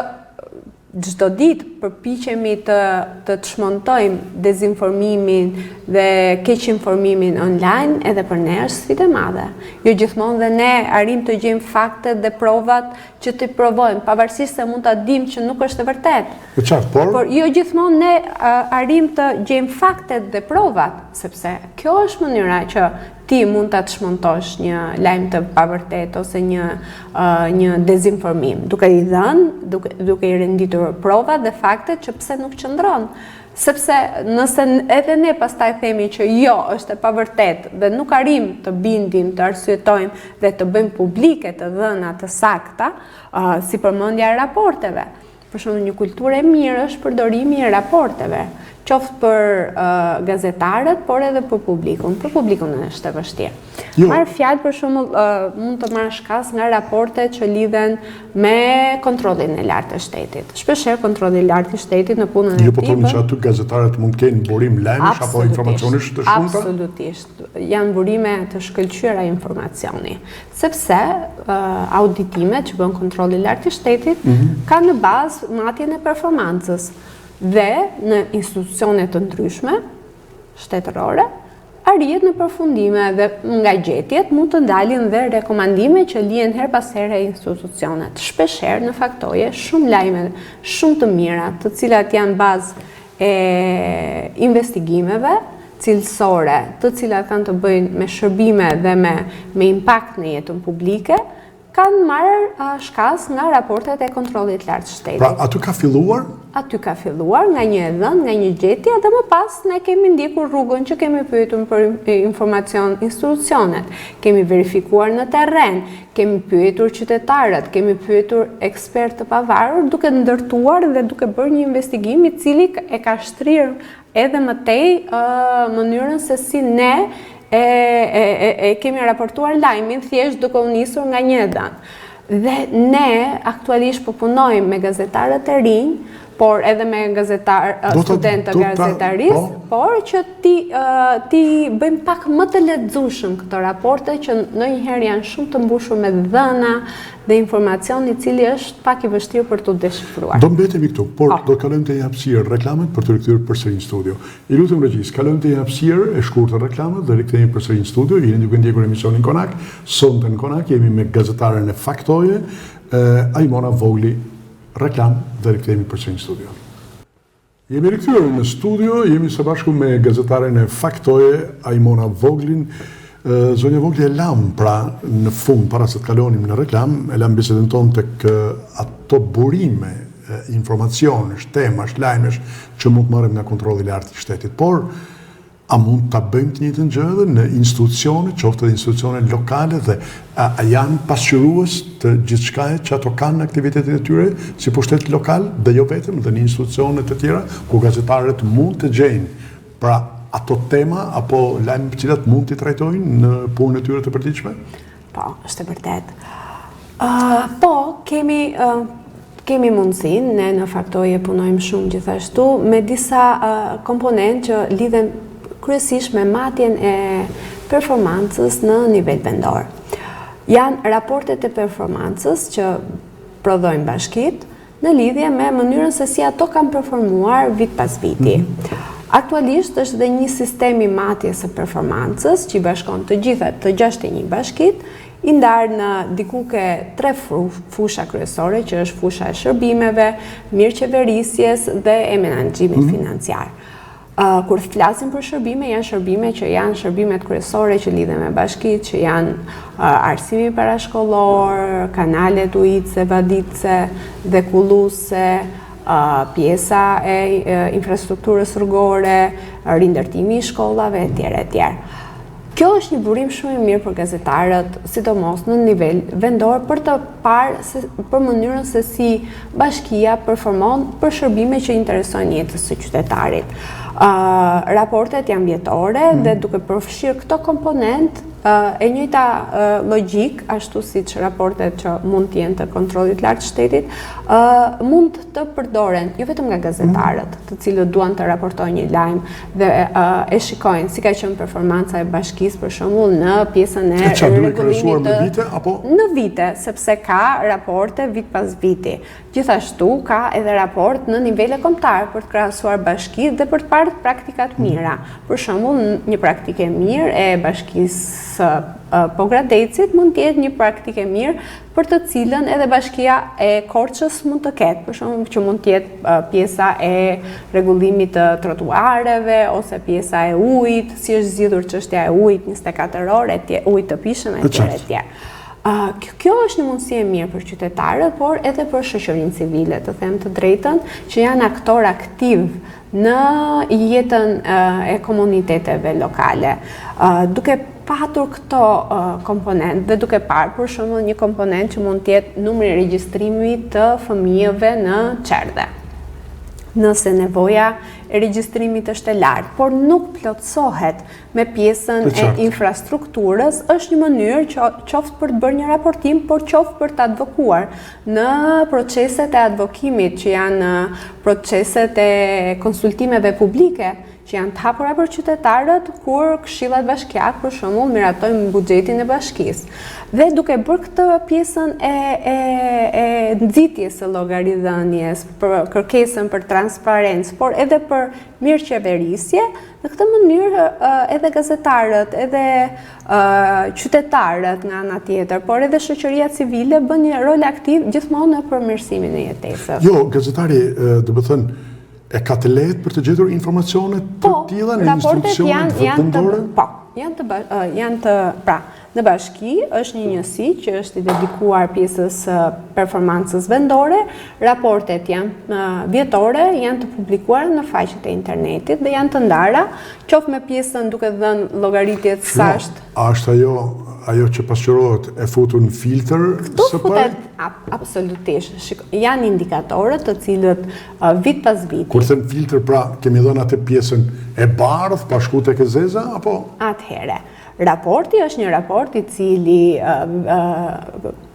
çdo ditë përpiqemi të çmontojmë dezinformimin dhe keqinformimin online, edhe për ne është sfidë e madhe. Jo gjithmonë dhe ne arrim të gjejmë faktet dhe provat që të provojmë, pavarësisht se mund ta dimë që nuk është e vërtetë. Por jo gjithmonë ne arrim të gjejmë faktet dhe provat, sepse kjo është mënyra që ti mund ta çmontosh një lajm të pavërtetë ose një dezinformim, duke i dhënë, duke i renditur provat dhe faktet që pse nuk qëndron. Sepse nëse edhe ne pastaj themi që jo, është e pavërtetë dhe nuk arrim të bindim, të arsyetojmë dhe të bëjmë publike të dhëna të sakta, si përmendja e raporteve. Për shembull, një kulturë e mirë është përdorimi i raporteve, qoftë për gazetarët, por edhe për publikun. Për publikun është e vështirë. Marr fjalë për shembull, mund të marrësh kas nga raportet që lidhen me kontrollin e lartë të shtetit. Shpeshherë kontrolli i lartë i shtetit në punën e tij. Jo, po thonë që aty gazetarët mund të kenë burim lajmesh apo informacionesh të shumta? Absolutisht. Janë burime të shkëlqyera informacioni. Sepse auditimet që bën kontrolli i lartë i shtetit kanë në bazë matjen e performancës. Dhe në institucione të ndryshme, shtetërore, arrihet në përfundime dhe nga gjetjet mund të ndalin dhe rekomandime që lihen her pas here institucionet. Shpeshherë në faktoje shumë lajme, shumë të mira, të cilat janë bazë e investigimeve cilësore, të cilat kanë të bëjnë me shërbime dhe me impakt në jetën publike, kanë marrë shkas nga raportet e kontrollit lartë shtetit. Pra, aty ka filluar? Aty ka filluar nga një dhënë, nga një gjetje, dhe më pas ne kemi ndjekur rrugën që kemi pyetur për informacion institucionet, kemi verifikuar në terren, kemi pyetur qytetarët, kemi pyetur ekspertë të pavarur, duke ndërtuar dhe duke bërë një investigim i cili e ka shtrirë edhe më tej mënyrën se si ne e kemi raportuar lajmin thjesht duke u nisur nga një dhënë. Dhe ne aktualisht po punojmë me gazetarët e rinj, por edhe me studentë të gazetarisë, por që ti bëjmë pak më të lexueshëm këto raporte që ndonjëherë janë shumë të mbushur me dhëna dhe informacion i cili është pak i vështirë për të deshifruar. Do mbetemi këtu, por do të kalojmë te një hapësirë reklamet për të rikthyer përsëri në studio. I lutem regjis, kalojmë te një hapësirë e shkurtër reklamet dhe rikthehemi përsëri në studio. Jeni duke ndjekur emisionin Konak. Sonte në Konak jemi me gazetaren e Faktoje, Ajmona Vogli. Reklam dhe rikthehemi përsëri në studio. Jemi rikthyer në studio, jemi së bashku me gazetaren e Faktoje, Ajmona Voglin. Zonja Vogli e lam pra në fund, para se të kalonim në reklam, e lam bisedën tonë tek ato burime, informacionesh, temash, lajmesh që mund të marrim nga kontrolli i lartë i shtetit. Por a mund ta bëjmë të njëjtën gjë edhe në institucione, qoftë edhe institucione lokale, dhe a janë pasqyrues të gjithçkaje që ato kanë në aktivitetet e tyre si pushtet lokal dhe jo vetëm, dhe në institucione të tjera ku gazetarët mund të gjejnë pra ato tema apo lajme të cilat mund t'i trajtojnë në punën e tyre të përditshme? Po, është e vërtetë. Po, kemi mundësinë, ne në Faktoje punojmë shumë gjithashtu me disa komponentë që lidhen kryesisht me matjen e performancës në nivel vendor. Janë raportet e performancës që prodhojnë bashkitë në lidhje me mënyrën se si ato kanë performuar vit pas viti. Aktualisht është dhe një sistem i matjes së performancës që i bashkon të gjitha të 61 bashkit, i ndarë në dikuke 3 fusha kryesore, që është fusha e shërbimeve, mirëqeverisjes dhe e menaxhimit financiar. Kur flasim për shërbime, janë shërbime që janë shërbimet kryesore që lidhen me bashkitë, që janë arsimi parashkollor, kanalet ujitse, vaditse dhe kulluese, pjesa e infrastrukturës rrugore, rindërtimi i shkollave etj. Kjo është një burim shumë i mirë për gazetarët, sidomos në nivel vendor, për të parë për mënyrën se si bashkia performon për shërbime që interesojnë jetës së qytetarit. Raportet janë vjetore dhe duke përfshirë këto komponent, e njëjta logjik, ashtu siç raportet që mund të jenë të kontrollit lartë shtetit, mund të përdoren jo vetëm nga gazetarët, të cilët duan të raportojnë një lajm dhe e shikojnë si ka qenë performanca e bashkisë për shembull në pjesën e rregullimit në vite, sepse ka raporte vit pas viti. Gjithashtu ka edhe raport në nivele kombëtar për të krahasuar bashkitë dhe për të parë praktikat mira. Për shembull, një praktike mirë e bashkisë Pogradecit mund të jetë një praktike mirë për të cilën edhe bashkia e Korçës mund të ketë, për shembull që mund të jetë pjesa e rregullimit të trotuareve ose pjesa e ujit, si është zgjidhur çështja e ujit 24 orë, ujit të pishëm etj. Kjo është një mundësi e mirë për qytetarët, por edhe për shoqërinë civile, të them të drejtën, që janë aktor aktiv në jetën e komuniteteve lokale. Duke patur këto komponent dhe duke parë për shembull një komponent që mund të jetë numri i regjistrimit të fëmijëve në qerdhe. Nëse nevoja e regjistrimit është e lartë, por nuk plotësohet me pjesën e infrastrukturës, është një mënyrë qoftë për të bërë një raportim, por qoftë për të advokuar në proceset e advokimit, që janë proceset e konsultimeve publike, që janë të hapura për qytetarët kur këshillat bashkiake për shembull miratojnë buxhetin e bashkisë. Dhe duke bërë këtë pjesën e nxitjes së llogaridhënies, për kërkesën për transparencë, por edhe për mirëqeverisje, në këtë mënyrë edhe gazetarët, edhe qytetarët nga ana tjetër, por edhe shoqëria civile bën një rol aktiv gjithmonë në përmirësimin e jetesës. Jo, gazetari, do të thënë, e ka të lehtë për të gjetur informacione të tilla në institucionet vendore? Po, në bashki është një njësi që është i dedikuar pjesës performancës vendore, raportet janë vjetore, janë të publikuar në faqet e internetit dhe janë të ndara, qoftë me pjesën duke dhënë llogaritjet sa është. A është ajo që pasqyrohet e futur në filtr së pari? Absolutisht. Janë indikatorët të cilët vit pas viti. Kur them filtr, pra kemi dhënë atë pjesën e bardhë pa shku tek e zeza apo? Atëherë, raporti është një raport i cili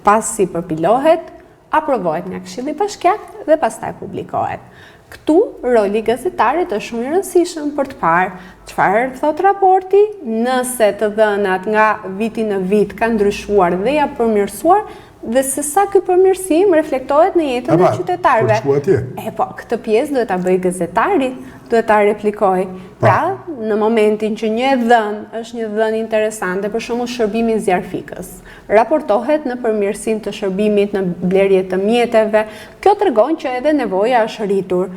pasi përpilohet, aprovohet nga Këshilli Bashkiak dhe pastaj publikohet. Këtu, roli i gazetarit është shumë i rëndësishëm për të parë çfarë thot raporti, nëse të dhënat nga viti në vit kanë ndryshuar dhe ja përmirësuar, dhe se sa ky përmirësim reflektohet në jetën e qytetarëve. Po, këtë pjesë duhet ta bëjë gazetari, duhet ta replikojë. Pra, në momentin që një dhënë është një dhënë interesante, për shembull shërbimi i zjarfikës, raportohet në përmirësim të shërbimit, në blerje të mjeteve, kjo tregon që edhe nevoja është rritur.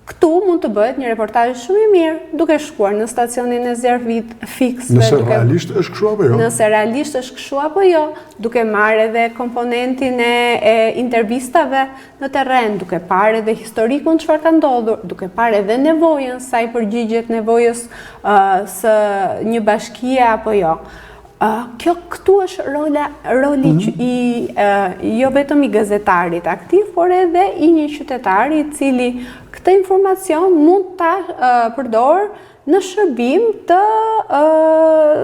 Këtu mund të bëhet një reportazh shumë i mirë, duke shkuar në stacionin e zjarfikësve. Nëse realisht është kështu apo jo? Nëse realisht është kështu apo jo, duke marrë edhe komponentin e intervistave në terren, duke parë edhe historikun çfarë ka ndodhur, duke parë edhe nevojën sa i përgjigjet nevojës së një bashkie apo jo. Këtu është roli jo vetëm i gazetarit aktiv, por edhe i një qytetari i cili këtë informacion mund ta përdor në shërbim të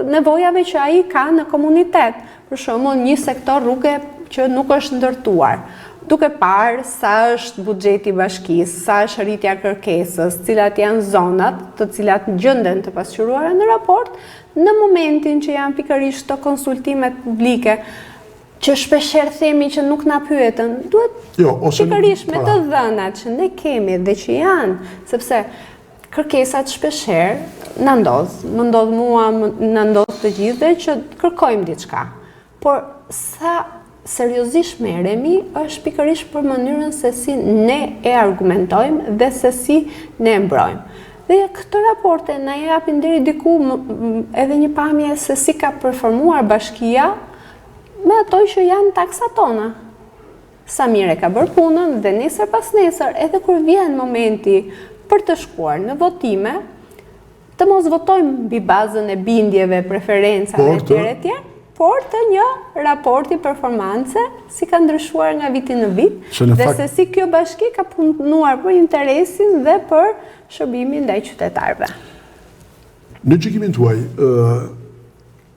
nevojave që ai ka në komunitet. Për shembull, një sektor rruge që nuk është ndërtuar, duke parë sa është buxheti i bashkisë, sa është rritja e kërkesës, cilat janë zonat të cilat gjenden të pasqyruara në raport, në momentin që janë pikërisht të konsultimet publike, që shpeshherë themi që nuk na pyeten, duhet pikërisht me të dhënat që ne kemi dhe që janë, sepse kërkesat shpeshherë na ndodh, më ndodh mua, na ndodh të gjithëve që kërkojmë diçka. Por sa seriozisht merremi është pikërisht për mënyrën se si ne e argumentojmë dhe se si ne e mbrojmë. Dhe këto raporte na japin deri diku edhe një pamje se si ka performuar bashkia me ato që janë taksat tona. Sa mirë e ka bërë punën dhe nesër pas nesër, edhe kur vjen momenti për të shkuar në votime, të mos votojmë mbi bazën e bindjeve, preferencave etj, por të një raporti performance si ka ndryshuar nga viti në vit dhe se si kjo bashki ka punuar për interesin dhe për shërbimin ndaj qytetarëve. Në gjykimin tuaj,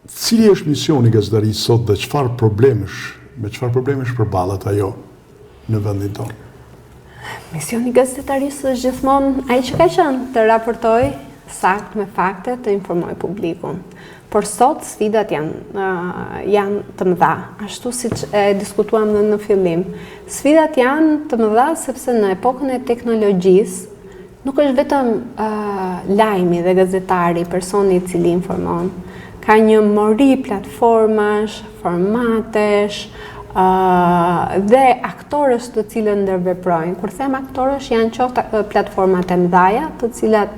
cili është misioni gazetarisë sot dhe me çfarë problemesh përballet ajo në vendin tonë? Misioni gazetarisë është gjithmonë ai që ka qenë, të raportoj sakt me fakte, të informoj publikun. Por sot sfidat janë të mëdha, ashtu siç e diskutuam në fillim. Sfidat janë të mëdha sepse në epokën e teknologjisë nuk është vetëm lajmi dhe gazetari, personi i cili informon. Ka një mori platformash, formatesh, dhe aktorës të cilën ndërveprojnë. Kur them aktorësh, janë qoftë platformat e mëdhaja, të cilat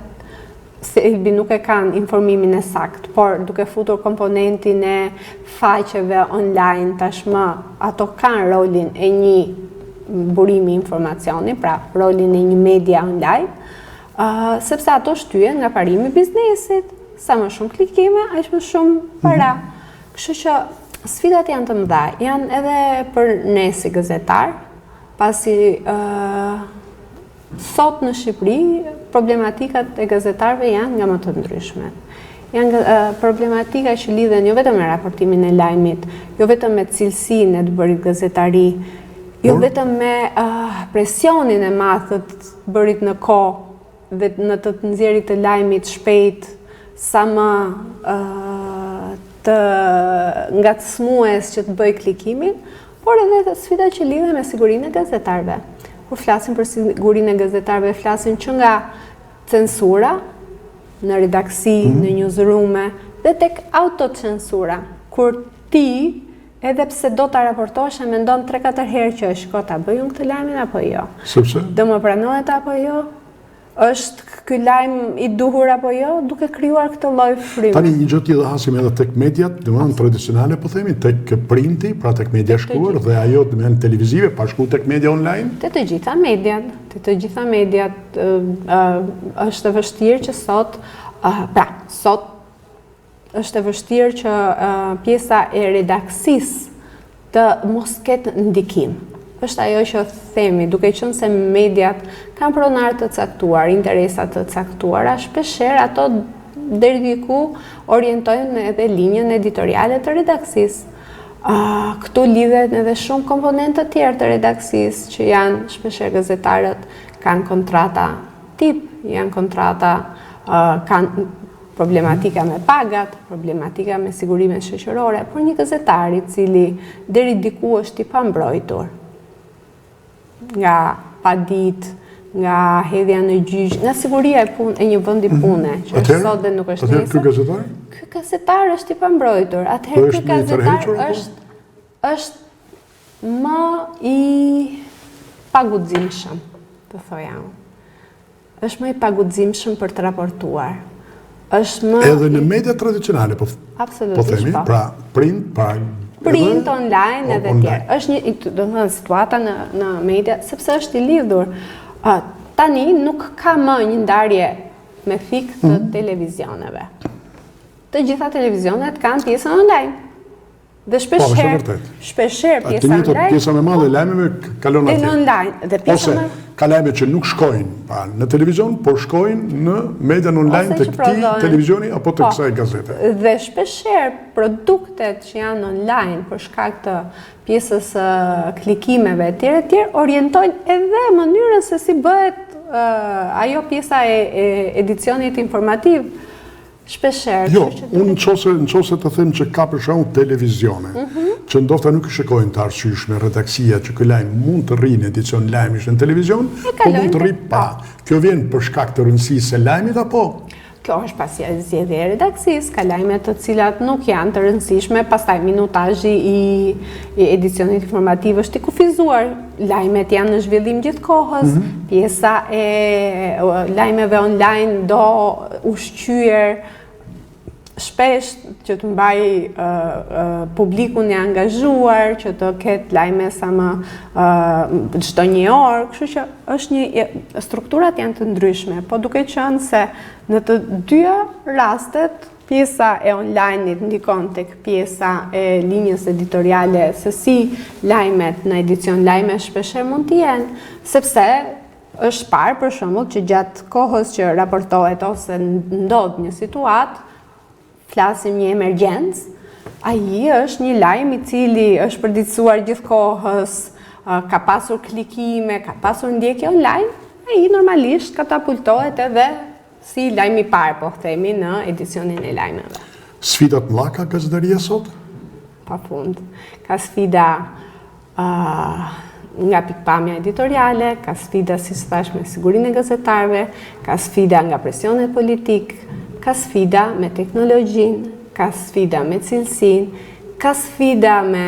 nuk e kanë informimin e sakt, por duke futur komponentin e faqeve online tashmë, ato kanë rolin e një burimi informacioni, pra rolin e një media online, sepse ato shtyhen nga parimi i biznesit, sa më shumë klikime, aq më shumë para. Kështu që sfidat janë të mëdha, janë edhe për ne si gazetar, pasi sot në Shqipëri problematikat e gazetarëve janë nga më të ndryshmet. Janë problematika që lidhen jo vetëm me raportimin e lajmit, jo vetëm me cilësinë e të bërit gazetari, jo vetëm me presionin e madh të bërit në kohë dhe në të nxjerrit të lajmit shpejt, sa më të ngacmues që të bëj klikimin, por edhe sfida që lidhen me sigurinë e gazetarëve. Kur flasim për sigurinë e gazetarëve, flasim që nga censura në redaksi, në newsroome dhe tek autocensura, kur ti, edhe pse do ta raportosh, e mendon 3-4 herë që shko ta bëj unë këtë lajmin apo jo. Sepse? Do më pranohet apo jo? Është ky lajm i duhur apo jo, duke krijuar këtë lloj fryme. Tani një gjë tjetër hasim edhe tek mediat, domethënë tradicionale po themi, tek printi, pra tek media shkruar dhe ajo domethënë televizive, pa shku tek media online. Te të gjitha mediat, është e vështirë që sot është e vështirë që pjesa e redaksisë të mos ketë ndikim. Është ajo që themi, duke qenë se mediat kanë pronar të caktuar, interesat të caktuara, shpeshherë ato deri diku orientojnë edhe linjën editoriale të redaksisë. Këtu lidhet edhe shumë komponentë të tjerë të redaksisë, që janë shpeshherë gazetarët kanë kontrata tip, janë kontrata, kanë problematika me pagat, problematika me sigurimet shoqërore, por një gazetar i cili deri diku është i pambrojtur nga padit, nga hedhja në gjyq, nga siguria e një vendi pune, që është sot dhe nuk është nesër. Ky gazetar? Ky gazetar është i pambrojtur. Atëherë ky gazetar është më i paguximshëm, të thoja unë. Është më i paguximshëm për të raportuar. Edhe në media tradicionale, po themi, pra print, online edhe tjerë. Është një situata në media, sepse është i lidhur. Tani nuk ka më një ndarje me fik të televizioneve. Të gjitha televizionet kanë pjesën online. Dhe shpeshherë pjesa më madhe e lajmeve kalon atje. Online. Ose ka lajme që nuk shkojnë në televizion, por shkojnë në median online të këtij televizioni apo të kësaj gazete. Dhe shpeshherë produktet që janë online për shkak të pjesës klikimeve etj. Orientojnë edhe mënyrën se si bëhet ajo pjesa e edicionit informativ. Shpeshherë. Jo, unë nëse të them që ka për shembull televizione, që ndoshta nuk i shikojnë të arsyeshme redaksia që ky lajm mund të rrinë edicion lajmish në televizion, po mund të rri pa. Kjo vjen për shkak të rëndësisë së lajmit apo? Kjo është pasi zgjedhja e redaksisë, ka lajme të cilat nuk janë të rëndësishme, pastaj minutazhi i edicionit informativ është i kufizuar, lajmet janë në zhvillim gjithkohës, pjesa e lajmeve online do ushqyer shpesh që të mbaj publikun e angazhuar, që të ketë lajme sa më çdo një orë, kështu që strukturat janë të ndryshme, po duke qenë se në të dyja rastet pjesa e online-it ndikon tek pjesa e linjës editoriale, se si lajmet në edicion lajme shpesher mund të jenë, sepse është parë për shembull që gjatë kohës që raportohet ose ndodh një situatë, flasim një emergjencë, ai është një lajm i cili është përditësuar gjithkohës, ka pasur klikime, ka pasur ndjekje online, ai normalisht katapultohet edhe si lajmi parë, po themi, në edicionin e lajmeve. Sfidat mëdha ka gazetaria sot? Pafund. Ka sfida nga pikpamja editoriale, ka sfida, si thash, me sigurinë e gazetarëve, ka sfida nga presionet politik, ka sfida me teknologjinë, ka sfida me cilësinë, ka sfida me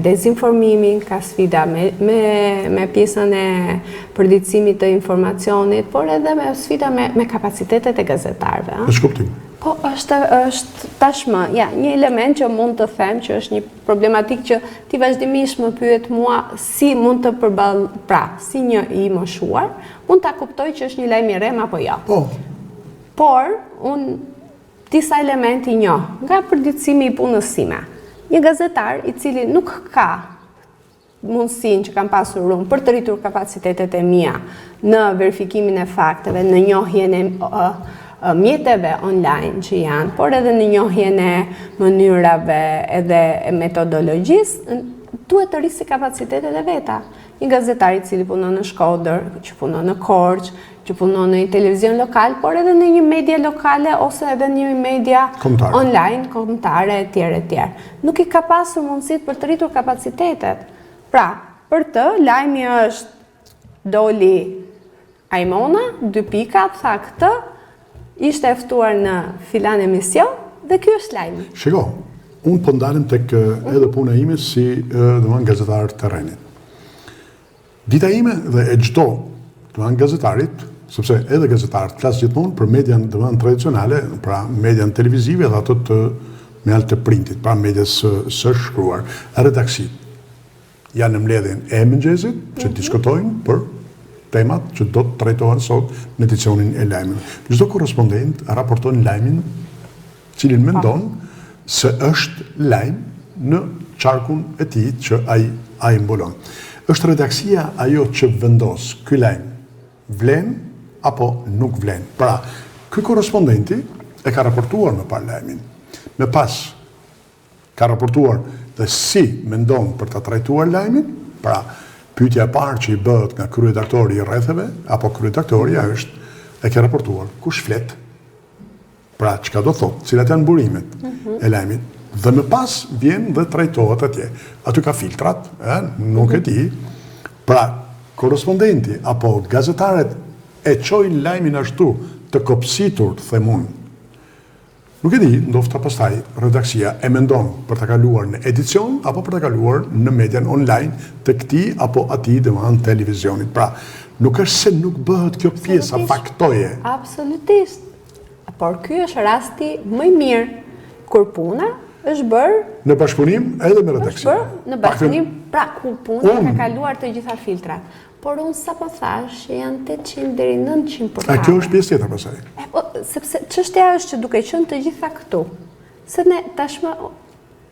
dezinformimin, ka sfida me pjesën e përditësimit të informacionit, por edhe sfida me kapacitetet e gazetarëve. Në shkuptim. Po, është tashmë, një element që mund të them që është një problematik që ti vazhdimisht më pyet mua si mund të si një i moshuar, mund ta kuptoj që është një lajm i rrem apo jo. Po. Por, disa elementi nga përditësimi i punës time. Një gazetar i cili nuk ka mundësinë që kam pasur unë për të rritur kapacitetet e mia në verifikimin e fakteve, në njohjen e mjeteve online që janë, por edhe në njohjen e mënyrave edhe metodologjisë, duhet të rrisi kapacitetet e veta. Një gazetar i cili punon në Shkodër, që punon në Korçë, që punon në një televizion lokal, por edhe në një media lokale ose edhe një media online, kombëtare, etj. Nuk i ka pasur mundësit për të rritur kapacitetet. Pra, për të, lajmi është doli Ajmona, 2 pika, tha këtë, ishte ftuar në filan emision dhe ky është lajmi. Shiko, unë po ndalim tek edhe puna ime si gazetar terrenit. Dita ime dhe e çdo gazetarit, sepse edhe gazetarët flasë gjithmonë për median tradicionale, pra median televizive dhe ato të mjaltë të printit, pra medias së shkruar. Redaksit janë në mbledhjen e mëngjesit që diskutojnë për temat që do të trajtohen sot në edicionin e lajmeve. Çdo korrespondent raporton lajmin cilin mendon se është lajm në qarkun e tij që ai mbulon. Është redaksia ajo që vendos ky lajm vlen apo nuk vlen. Pra, ky korrespondenti e ka raportuar më parë lajmin. Me pas ka raportuar dhe si mendon për ta trajtuar lajmin, pra pyetja e parë që i bëhet nga kryeredaktori i rretheve apo kryeredaktoria është e ke raportuar kush flet? Pra, çka do thotë, cilat janë burimet e lajmit? Dhe më pas vjen dhe trajtohet atje. Aty ka filtrat, nuk e di. Pra, korrespondenti apo gazetarët e çojnë lajmin ashtu të kopsitur, themun. Nuk e di, ndofta pastaj redaksia e mendon për ta kaluar në edicion apo për ta kaluar në median online të këtij apo atij domethënë televizionit. Pra, nuk është se nuk bëhet kjo pjesa faktoje. Absolutisht. Por ky është rasti më i mirë kur puna është bërë në bashkëpunim edhe me redaksin. Është bërë në bashkëpunim, pra ku puna ka kaluar të gjitha filtrat. Por unë sapo thash që janë 800 deri 900 portale. A kjo është pjesë tjetër pastaj? Sepse çështja është që duke qenë të gjitha këtu, se ne tashmë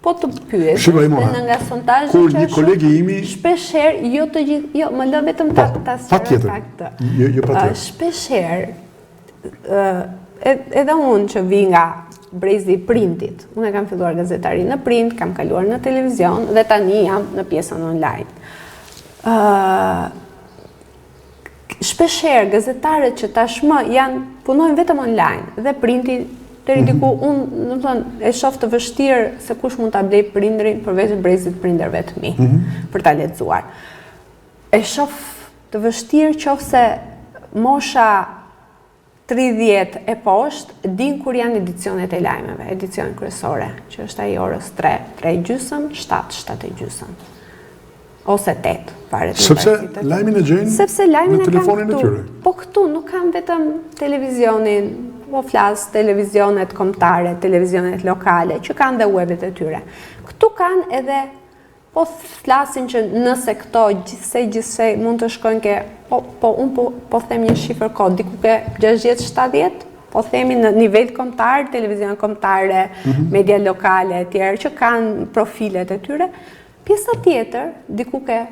po të pyes nga sondazhet kur një kolegi imi shpeshherë jo të gjithë, jo, më lë vetëm ta sqaroj këtë. Jo patjetër. Shpeshherë edhe unë që vi nga brezi printit. Unë kam filluar gazetari në print, kam kaluar në televizion dhe tani jam në pjesën online. Shpeshherë gazetarët që tashmë punojnë vetëm online dhe printi deri diku unë, domethënë, e shoh të vështirë se kush mund ta blej prindrin përveç brezit prindërve të mi për ta lexuar. E shoh të vështirë qofse mosha 30 e poshtë din kur janë edicionet e lajmeve, edicion kryesore, që është ai orës 3, 3:30, 7, 7:30. Ose 8, varet nga sepse lajmin e gjejnë në telefonin e tyre. Po këtu nuk kam vetëm televizionin, po flas televizionet kombëtare, televizionet lokale, që kanë dhe webet e tyre. Këtu kanë edhe, po flasin që nëse këto gjithsej mund të shkojnë ke, unë po them një shifër kod, diku ke 60-70, po themi në nivel kombëtar, televizion kombëtare, media lokale e tjerë, që kanë profilet e tyre. Pjesa tjetër, diku ke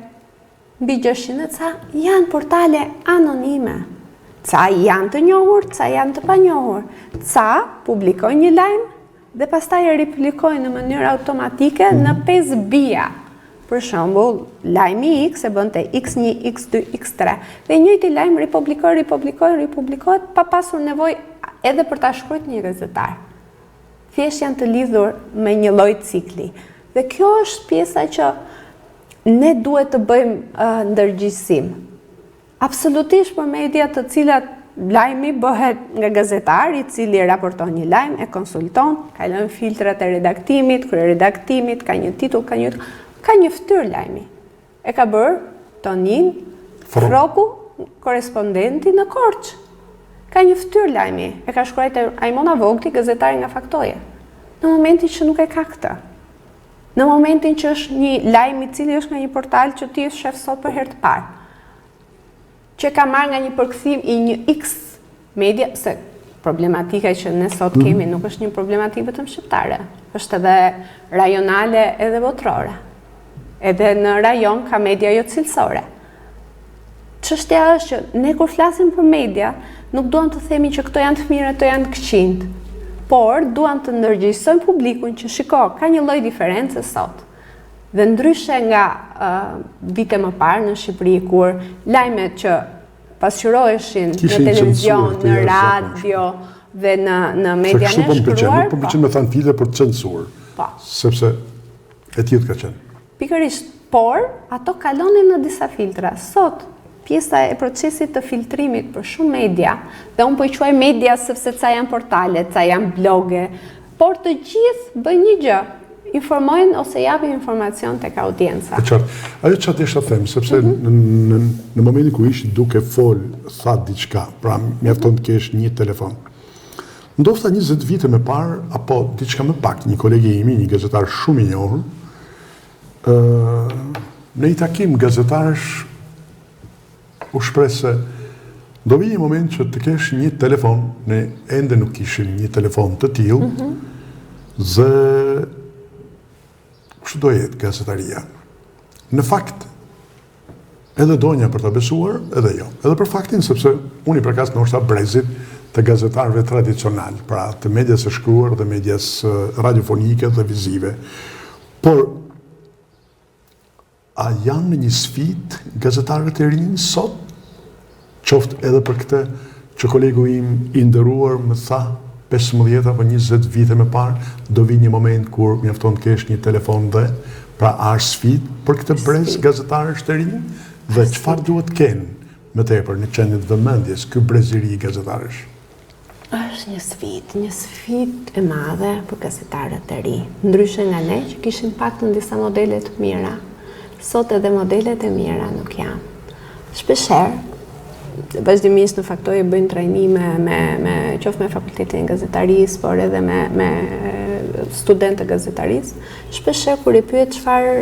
mbi 600, ca janë portale anonime. Ca janë të njohur, ca janë të panjohur. Ca publikojnë një lajm dhe pastaj e riplikojnë në mënyrë automatike në 5 bija. Për shembull, lajmi X e bënte X1, X2, X3 dhe njëjti lajm ripublikohet pa pasur nevojë edhe për ta shkruar një gazetar. Thjesht janë të lidhur me një lloj cikli. Dhe kjo është pjesa që ne duhet të bëjmë ndërgjegjësim. Absolutisht për media të cilat lajmi bëhet nga gazetari i cili raporton një lajm, e konsulton, ka lënë filtrat e redaktimit, kryeredaktimit, ka një titull, ka një fytyrë lajmi. E ka bërë Tonin Froku, korespondenti në Korçë. Ka një fytyrë lajmi, e ka shkruar Ajmona Vogti, gazetari nga Faktoje. Në momentin që nuk e ka këtë. Në momentin që është një lajm i cili është nga një portal që ti e shef sot për herë të parë. Që ka marrë nga një përkthim i një X media, se problematika që ne sot kemi nuk është një problematikë vetëm shqiptare, është edhe rajonale edhe botrore. Edhe në rajon ka media jo cilësore. Çështja është që ne kur flasim për media, nuk duam të themi që këto janë të mira, këto janë të këqijt, por duam të ndërgjegjësojmë publikun që shiko, ka një lloj diferencë sot. Dhe ndryshe nga vite më parë në Shqipëri, kur lajmet që pasqyroheshin në televizion, në radio dhe në media në shkruar, po pëlqen me thënë file për censur, sepse e tillë ka qenë. Pikërisht, por ato kalonin në disa filtra. Sot pjesa e procesit të filtrimit për shumë media, dhe unë po i quaj media sepse ca janë portale, ca janë bloge, por të gjithë bëjnë një gjë, informojnë ose japin informacion tek audienca. E qartë. Ajo që atë isha them, sepse në momentin ku ishi duke tha diçka, pra mjafton të kesh një telefon. Ndofta 20 vite më parë, apo diçka më pak, një kolegi imi, një gazetar shumë i njohur, në një takim gazetarësh u shpreh se do vi një moment që të kesh një telefon, ne ende nuk kishim një telefon të tillë, dhe kështu do jetë gazetaria. Në fakt, edhe donja për të besuar, edhe jo. Edhe për faktin, sepse unë i përkas ndoshta brezit të gazetarëve tradicional, pra të medias së shkruar dhe medias radiofonike dhe vizive. Por a janë një sfidë gazetarët e rinj sot? Qoftë edhe për këtë që kolegu im i nderuar më tha 15 apo 20 vite më parë do vi një moment kur mjafton të kesh një telefon dhe pra është sfidë për këtë brez gazetarësh të rinj dhe çfarë duhet kenë më tepër në qendër të vëmendjes ky brez i ri gazetarësh? Është një sfidë e madhe për gazetarët e ri. Ndryshe nga ne që kishim paktën disa modele të mira. Sot edhe modelet e mira nuk janë. Shpeshherë, vazhdimisht në Faktoje bëjnë trajnime qoftë me fakultetin e gazetarisë, por edhe me studentë të gazetarisë. Shpeshherë kur i pyet çfarë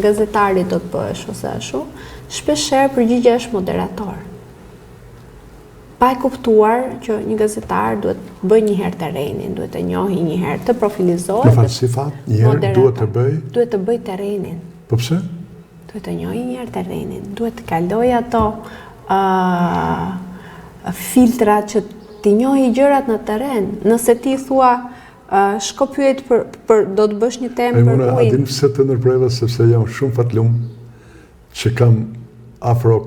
gazetari do të bësh ose ashtu, shpeshherë përgjigjja është moderator. Pa e kuptuar që një gazetar duhet bëj një herë terrenin, duhet të njohë një herë, të profilizohet. Në fakt si fat, një herë duhet të bëj terrenin. Po pse? Duhet të njohë një herë terrenin, duhet të kaloj ato filtra që ti njohi gjërat në terren. Nëse ti thua shko pyet për do të bësh një temë për ujin. A din pse të ndërpreva, sepse jam shumë fatlum që kam afro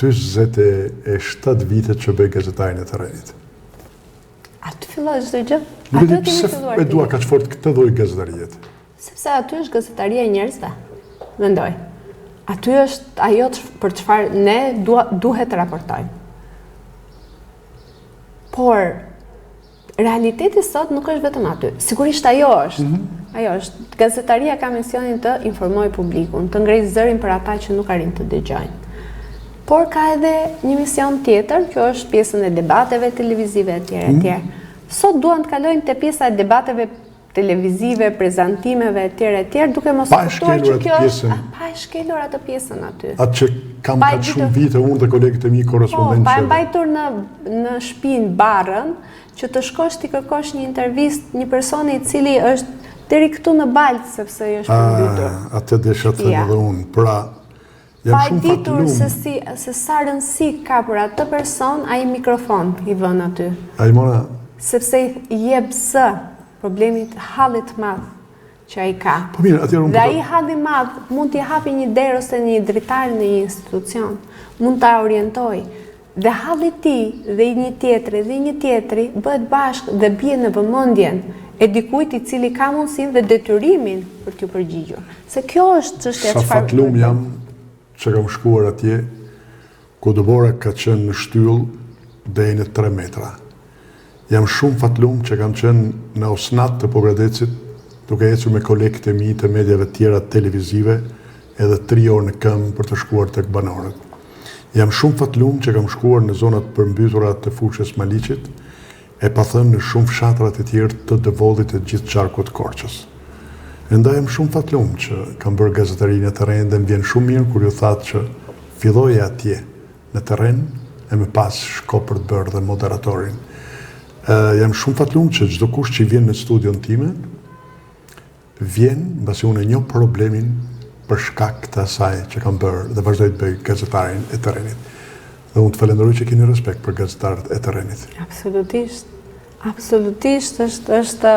27 vite që bëj gazetarin e terrenit. A të fillosh çdo gjë? Nuk e di pse e dua kaq fort këtë lloj gazetariet. Sepse aty është gazetaria e njerëzve. Mendoj. Aty është ajo për çfarë ne duhet të raportojmë. Por realiteti sot nuk është vetëm aty. Sigurisht ajo është. Ajo është. Gazetaria ka misionin të informojë publikun, të ngrejë zërin për ata që nuk arrin të dëgjojnë. Por ka edhe një mision tjetër, që është pjesën e debateve televizive etj. Sot duan të kalojnë te pjesa e debateve televizive, prezantimeve etj, duke mos kuptuar që kjo është pa e shkelur atë pjesën aty. Atë që kam kaq shumë vite unë dhe kolegët e mi korrespondentë. Pa e mbajtur në shtëpinë barrën që të shkosh ti kërkosh një intervistë një personi i cili është deri këtu në baltë sepse i është përmbytur. Atë desha të them edhe unë. Pra, jam shumë fatlum. Se sa rëndësi ka për atë person ai mikrofon i vën aty. Ai mora sepse i jep zë problemit hallit madh që ai ka. Po mirë, atëherë dhe ai halli madh mund t'i hapi një derë ose një dritar në një institucion, mund ta orientoj. Dhe halli i tij dhe një tjetri bëhet bashkë dhe bie në vëmendjen e dikujt i cili ka mundësinë dhe detyrimin për t'ju përgjigjur. Se kjo është çështja çfarë. Sa fatlum jam që kam shkuar atje ku Dëbora ka qenë në shtyllë deri në 3 metra. Jam shumë fatlum që kam qenë në osnat të Pogradecit, duke ecur me kolegët e mi të medjave tjera televizive, edhe 3 orë në këmbë për të shkuar tek banorët. Jam shumë fatlum që kam shkuar në zonat përmbytura të fushës Maliqit, e pa thënë në shumë fshatrat e tjerë të Devollit e gjithë qarkut Korçës. Enda jam shumë fatlum që kam bërë gazetarinë e terren dhe më vjen shumë mirë kur ju thatë që filloje atje në terren e më pas shko për të bërë dhe moderatorin. Jam shumë fatlum që çdo kush që vjen në studion time vjen mbasi unë e njoh problemin për shkak të asaj që kam bërë dhe vazhdoj të bëj gazetarin e terrenit. Dhe unë të falenderoj që keni respekt për gazetarët e terrenit. Absolutisht. Absolutisht është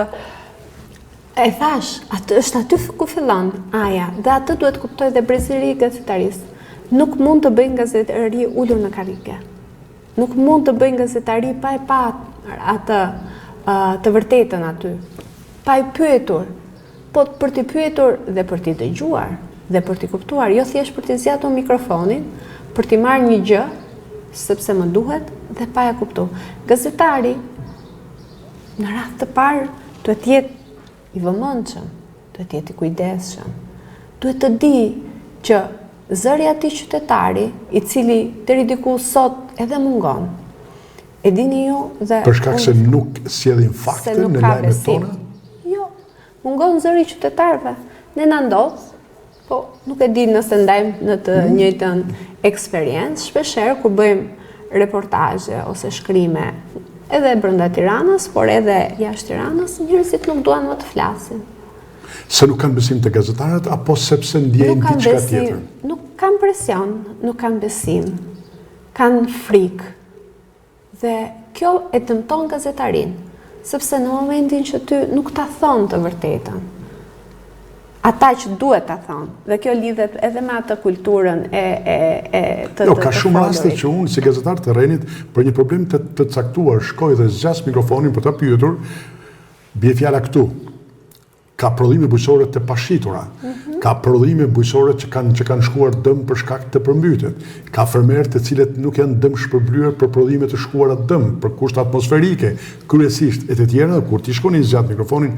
e thash, është aty ku fillon aja, dhe atë duhet kuptoj dhe brezëri i gazetarisë. Nuk mund të bëjnë gazetari ulur në karrige. Nuk mund të bëjnë gazetari pa e pa atë të vërtetën aty. Pa i pyetur, po për t'i pyetur dhe për t'i dëgjuar dhe për t'i kuptuar, jo thjesht për t'i zgjatur mikrofonin, për t'i marrë një gjë sepse më duhet dhe pa ja kuptuar. Gazetari në radhë të parë duhet të jetë i vëmendshëm, duhet të jetë i kujdesshëm. Duhet të di që zëri i atij qytetari, i cili deri diku sot edhe mungon. E dini ju dhe për shkak se nuk sjellin fakte në lajmet tona? Jo, mungon zëri i qytetarëve. Ne na ndodh, po nuk e di nëse ndajmë në të njëjtën eksperiencë, shpeshherë kur bëjmë reportazhe ose shkrime edhe brenda Tiranës, por edhe jashtë Tiranës, njerëzit nuk duan më të flasin. Se nuk kanë besim të gazetarët, apo sepse ndjejnë diçka tjetër? Nuk kanë presion, nuk kanë besim, kanë frikë. Dhe kjo e dëmton gazetarin, sepse në momentin që ty nuk ta thonë të vërtetën, ata që duhet ta thonë, dhe kjo lidhet edhe me atë kulturën Jo, ka shumë raste që unë si gazetar të terrenit për një problem të caktuar shkoj dhe zgjas mikrofonin për ta pyetur, bie fjala këtu. Ka prodhime bujqësore të pashitura, ka prodhime bujqësore që kanë shkuar dëm për shkak të përmbytjet, ka fermerë të cilët nuk janë dëm shpërblyer për prodhime të shkuara dëm, për kushte atmosferike, kryesisht e të tjera, kur ti shkoni zgjat mikrofonin,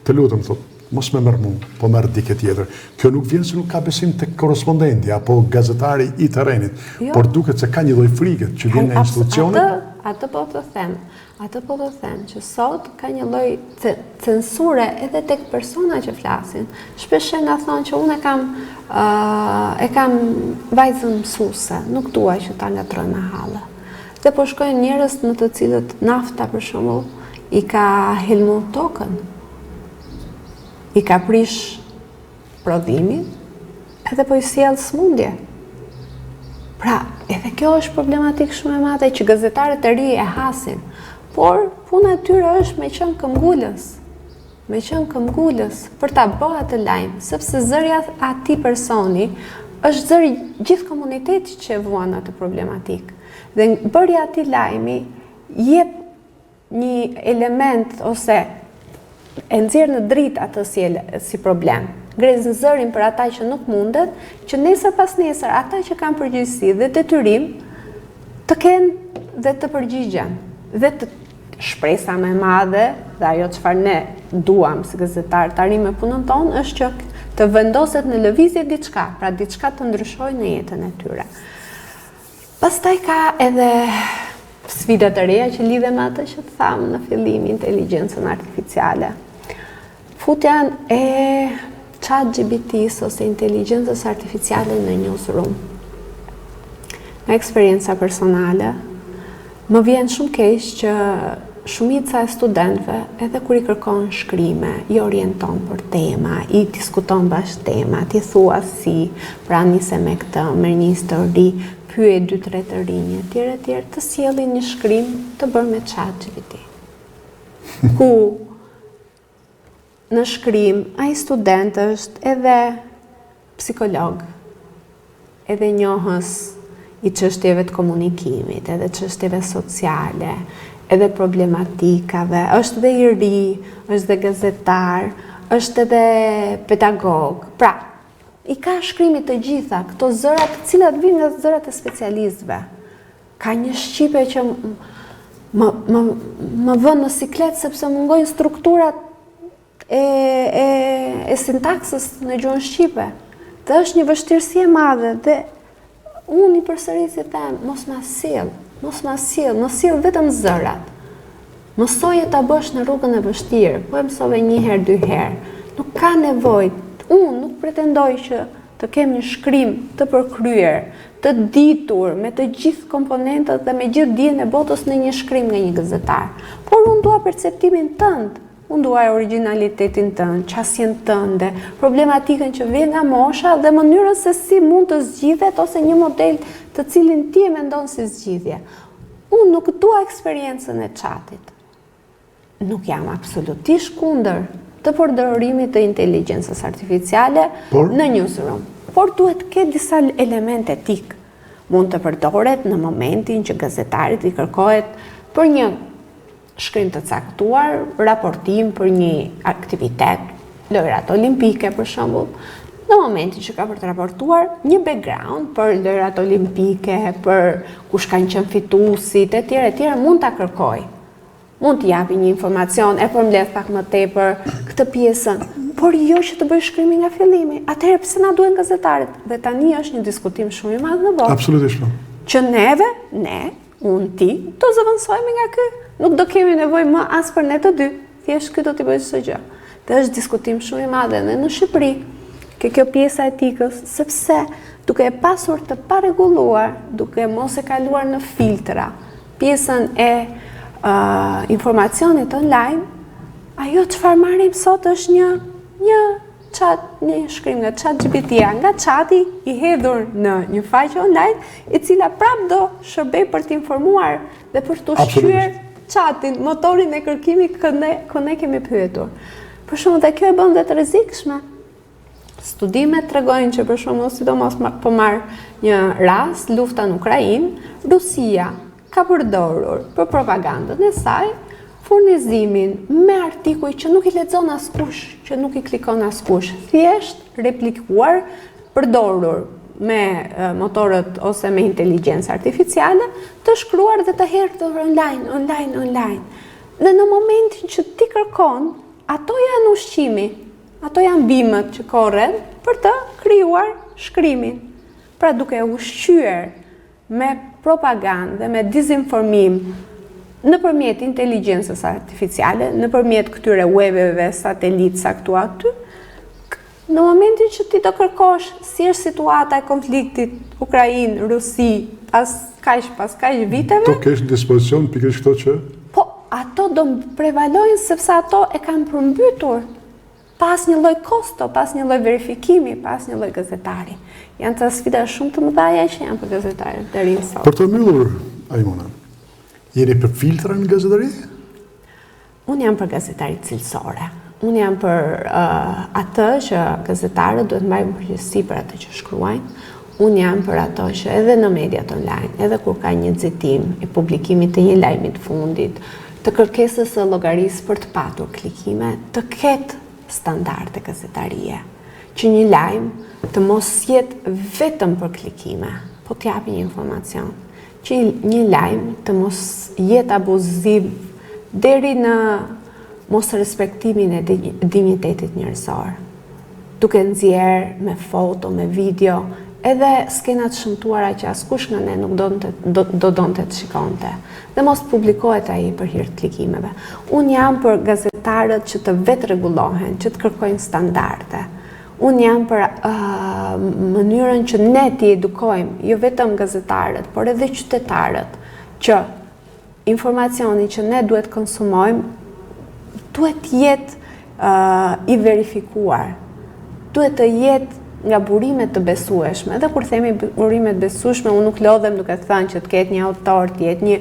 të lutem thot, mos më merr mua, po merr dikë tjetër. Kjo nuk vjen se nuk ka besim tek korrespondenti apo gazetari i terrenit, por duket se ka një lloj frike që vjen nga institucionet. Atë po të them që sot ka një lloj censure edhe tek persona që flasin. Shpesh na thonë që unë e kam vajzën mësuese, nuk dua që ta ngatroj me hallë. Dhe po shkojnë njerëz në të cilët nafta për shembull i ka helmu tokën. I ka prish prodhimin edhe po i sjell smundje. Pra, edhe kjo është problematik shumë e madhe që gazetarët e ri e hasin. Por puna e tyre është me qenë këmbgulës për ta bërë atë lajm, sepse zëri atij personi është zëri gjithë komunitetit që e vuan atë problematik. Dhe bërja atij lajmi jep një element ose e nxjerr në dritë atë si problem. Grezën zërin për ata që nuk mundet, që nesër pas nesër ata që kanë përgjegjësi dhe detyrim të kenë dhe të përgjigjen. Dhe të shpresa më e madhe, dhe ajo çfarë ne duam si gazetar tani me punën tonë është që të vendoset në lëvizje diçka, pra diçka të ndryshojë në jetën e tyre. Pastaj ka edhe sfidat e reja që lidhen me atë që të thamë në fillim, inteligjencën artificiale. Futja e ChatGPT-s ose inteligjencës artificiale në newsroom. Nga eksperienca personale, më vjen shumë keq që shumica e studentëve, edhe kur i kërkon shkrime, i orienton për tema, i diskuton bashkë tema, ti thua si, pra nise me këtë, merr një histori, pyet 2-3 të rinj, etj, të sjellin një shkrim të bërë me ChatGPT. Ku në shkrim ai student është edhe psikolog, edhe njohës i çështjeve të komunikimit, edhe çështjeve sociale, edhe problematikave, është dhe i ri, është dhe gazetar, është edhe pedagog. Pra, i ka shkrimit të gjitha, këto zërat të cilat vinë nga zërat e specialistëve. Ka një shqipe që më vën në siklet sepse mungojnë strukturat e sintaksës në gjuhën shqipe. Dhe është një vështirësi e madhe dhe unë i përsëris i them, mos ma sill vetëm zërat. Mësoje ta bësh në rrugën e vështirë, po e mësove 1 herë, 2 herë. Nuk ka nevojë. Unë nuk pretendoj që të kem një shkrim të përkryer, të ditur me të gjithë komponentët dhe me gjithë dijen e botës në një shkrim nga një gazetar. Por unë dua perceptimin tënd. Unë dua originalitetin tënd, qasjen tënde, problematikën që vjen nga mosha dhe mënyrën se si mund të zgjidhet ose një model të cilin ti e mendon si zgjidhje. Unë nuk dua eksperiencën e chatit. Nuk jam absolutisht kundër të përdorimit të inteligjencës artificiale në newsroom. Por duhet të ketë disa element etik. Mund të përdoret në momentin që gazetarit i kërkohet për një shkrim të caktuar, raportim për një aktivitet, lojrat olimpike për shembull, në momentin që ka për të raportuar një background për lojrat olimpike, për kush kanë qenë fituesit, etj, mund ta kërkoj. Mund të japi një informacion, e përmbledh pak më tepër këtë pjesën, por jo që të bëj shkrimin nga fillimi. Atëherë pse na duhen gazetarët? Dhe tani është një diskutim shumë i madh në botë. Absolutisht. Që ne, unë ti, do zëvendësohemi nga ky. Nuk do kemi nevojë më as për ne të dy. Thjesht ky do t'i bëjë çdo gjë. Dhe është diskutim shumë i madh edhe në Shqipëri. Kjo pjesa e etikës, sepse duke e pasur të parregulluar, duke mos e kaluar në filtra, pjesën e informacionit online, ajo çfarë marrim sot është një shkrim nga ChatGPT-ja, nga chati i hedhur në një faqe online, e cila prap do shërbej për të informuar dhe për të ushqyer chatin, motorin e kërkimit që ne kemi pyetur. Për shembull, dhe kjo e bën dhe të rrezikshme. Studimet tregojnë që për shembull, sidomos po marr një rast, lufta në Ukrainë, Rusia ka përdorur për propagandën e saj furnizimin me artikuj që nuk i lexon askush, që nuk i klikon askush, thjesht replikuar, përdorur me motorët ose me inteligjencë artificiale, të shkruar dhe të hedhur online. Dhe në momentin që ti kërkon, ato janë ushqimi, ato janë bimët që korren për të krijuar shkrimin. Pra duke ushqyer me propagandë, me dizinformim, nëpërmjet inteligjencës artificiale, nëpërmjet këtyre webeve, satelit saktuar aty, në momentin që ti do kërkosh si është situata e konfliktit Ukrainë-Rusi pas kaq viteve, do kesh në dispozicion pikërisht këto që? Po, ato do prevalojnë sepse ato e kanë përmbytur pas një lloj kosto, pas një lloj verifikimi, pas një lloj gazetari. Janë të sfida shumë të mëdha që janë për gazetarët deri sot. Për të mbyllur, Ajmona, jeni për filtra në gazetari? Unë jam për gazetari cilësore. Unë jam për atë që gazetarët duhet marrin përgjegjësi për atë që shkruajnë. Unë jam për ato që edhe në mediat online, edhe kur ka një nxitim i publikimit të një lajmi të fundit, të kërkesës së llogarisë për të patur klikime, të ketë standarde gazetarie, që një lajm të mos jetë vetëm për klikime, po të japi një informacion, që një lajm të mos jetë abuziv deri në mos respektimin e dinjitetit njerëzor, duke nxjerrë me foto, me video, edhe skenat shëmtuara që askush nga ne nuk do donte të shikonte. Dhe mos publikohet ai për hir të klikimeve. Unë jam për gazetarët që të vetë rregullohen, që të kërkojnë standarde. Unë jam për mënyrën që ne t'i edukojmë, jo vetëm gazetarët, por edhe qytetarët, që informacioni që ne duhet konsumojmë duhet jetë i verifikuar, duhet të jetë nga burimet të besueshme. Dhe kur themi burimet besueshme, unë nuk lodhem duke thënë që të ketë një autor, të jetë një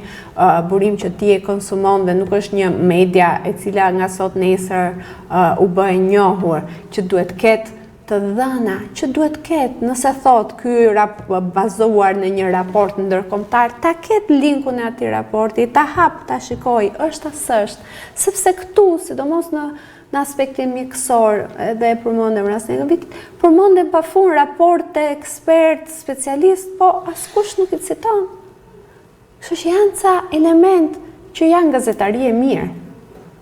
burim që ti e konsumon dhe nuk është një media e cila nga sot nesër u bë e njohur, që duhet ketë të dhëna, që duhet ketë, nëse thot ky bazuar në një raport ndërkombëtar, ta ketë linkun e atij raporti, ta hap, ta shikoj, është as është, sepse këtu, sidomos në aspektin mjekësor, edhe e përmendëm rastin e Covid, përmendem pafund raporte ekspert, specialist, po askush nuk i citon. Kështu që janë ca element që janë gazetari e mirë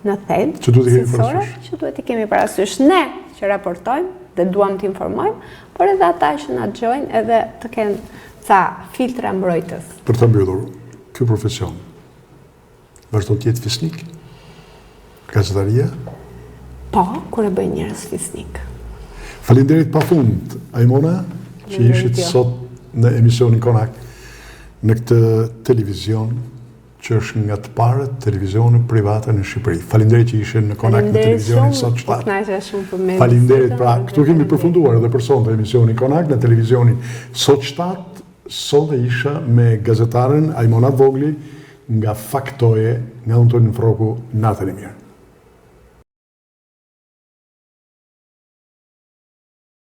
në thelb, që duhet i kemi parasysh. Ne që raportojmë dhe duam të informojmë, por edhe ata që na dëgjojnë edhe të kenë ca filtra mbrojtës. Për të mbyllur, ky profesion vazhdon të jetë fisnik? Gazetaria? Po, kur e bëjnë njerëz fisnik. Faleminderit pafund, Ajmona, që ishit sot në emisionin Konak në këtë televizion që është nga të parët televizionet private në Shqipëri. Faleminderit që ishe në Konak në televizionin Sot 7. Faleminderit, pra, këtu kemi përfunduar edhe për sonte emisionin Konak në televizionin Sot 7. Sot isha me gazetaren Ajmona Vogli nga Faktoje, nga Antonin Froku. Natën e mirë.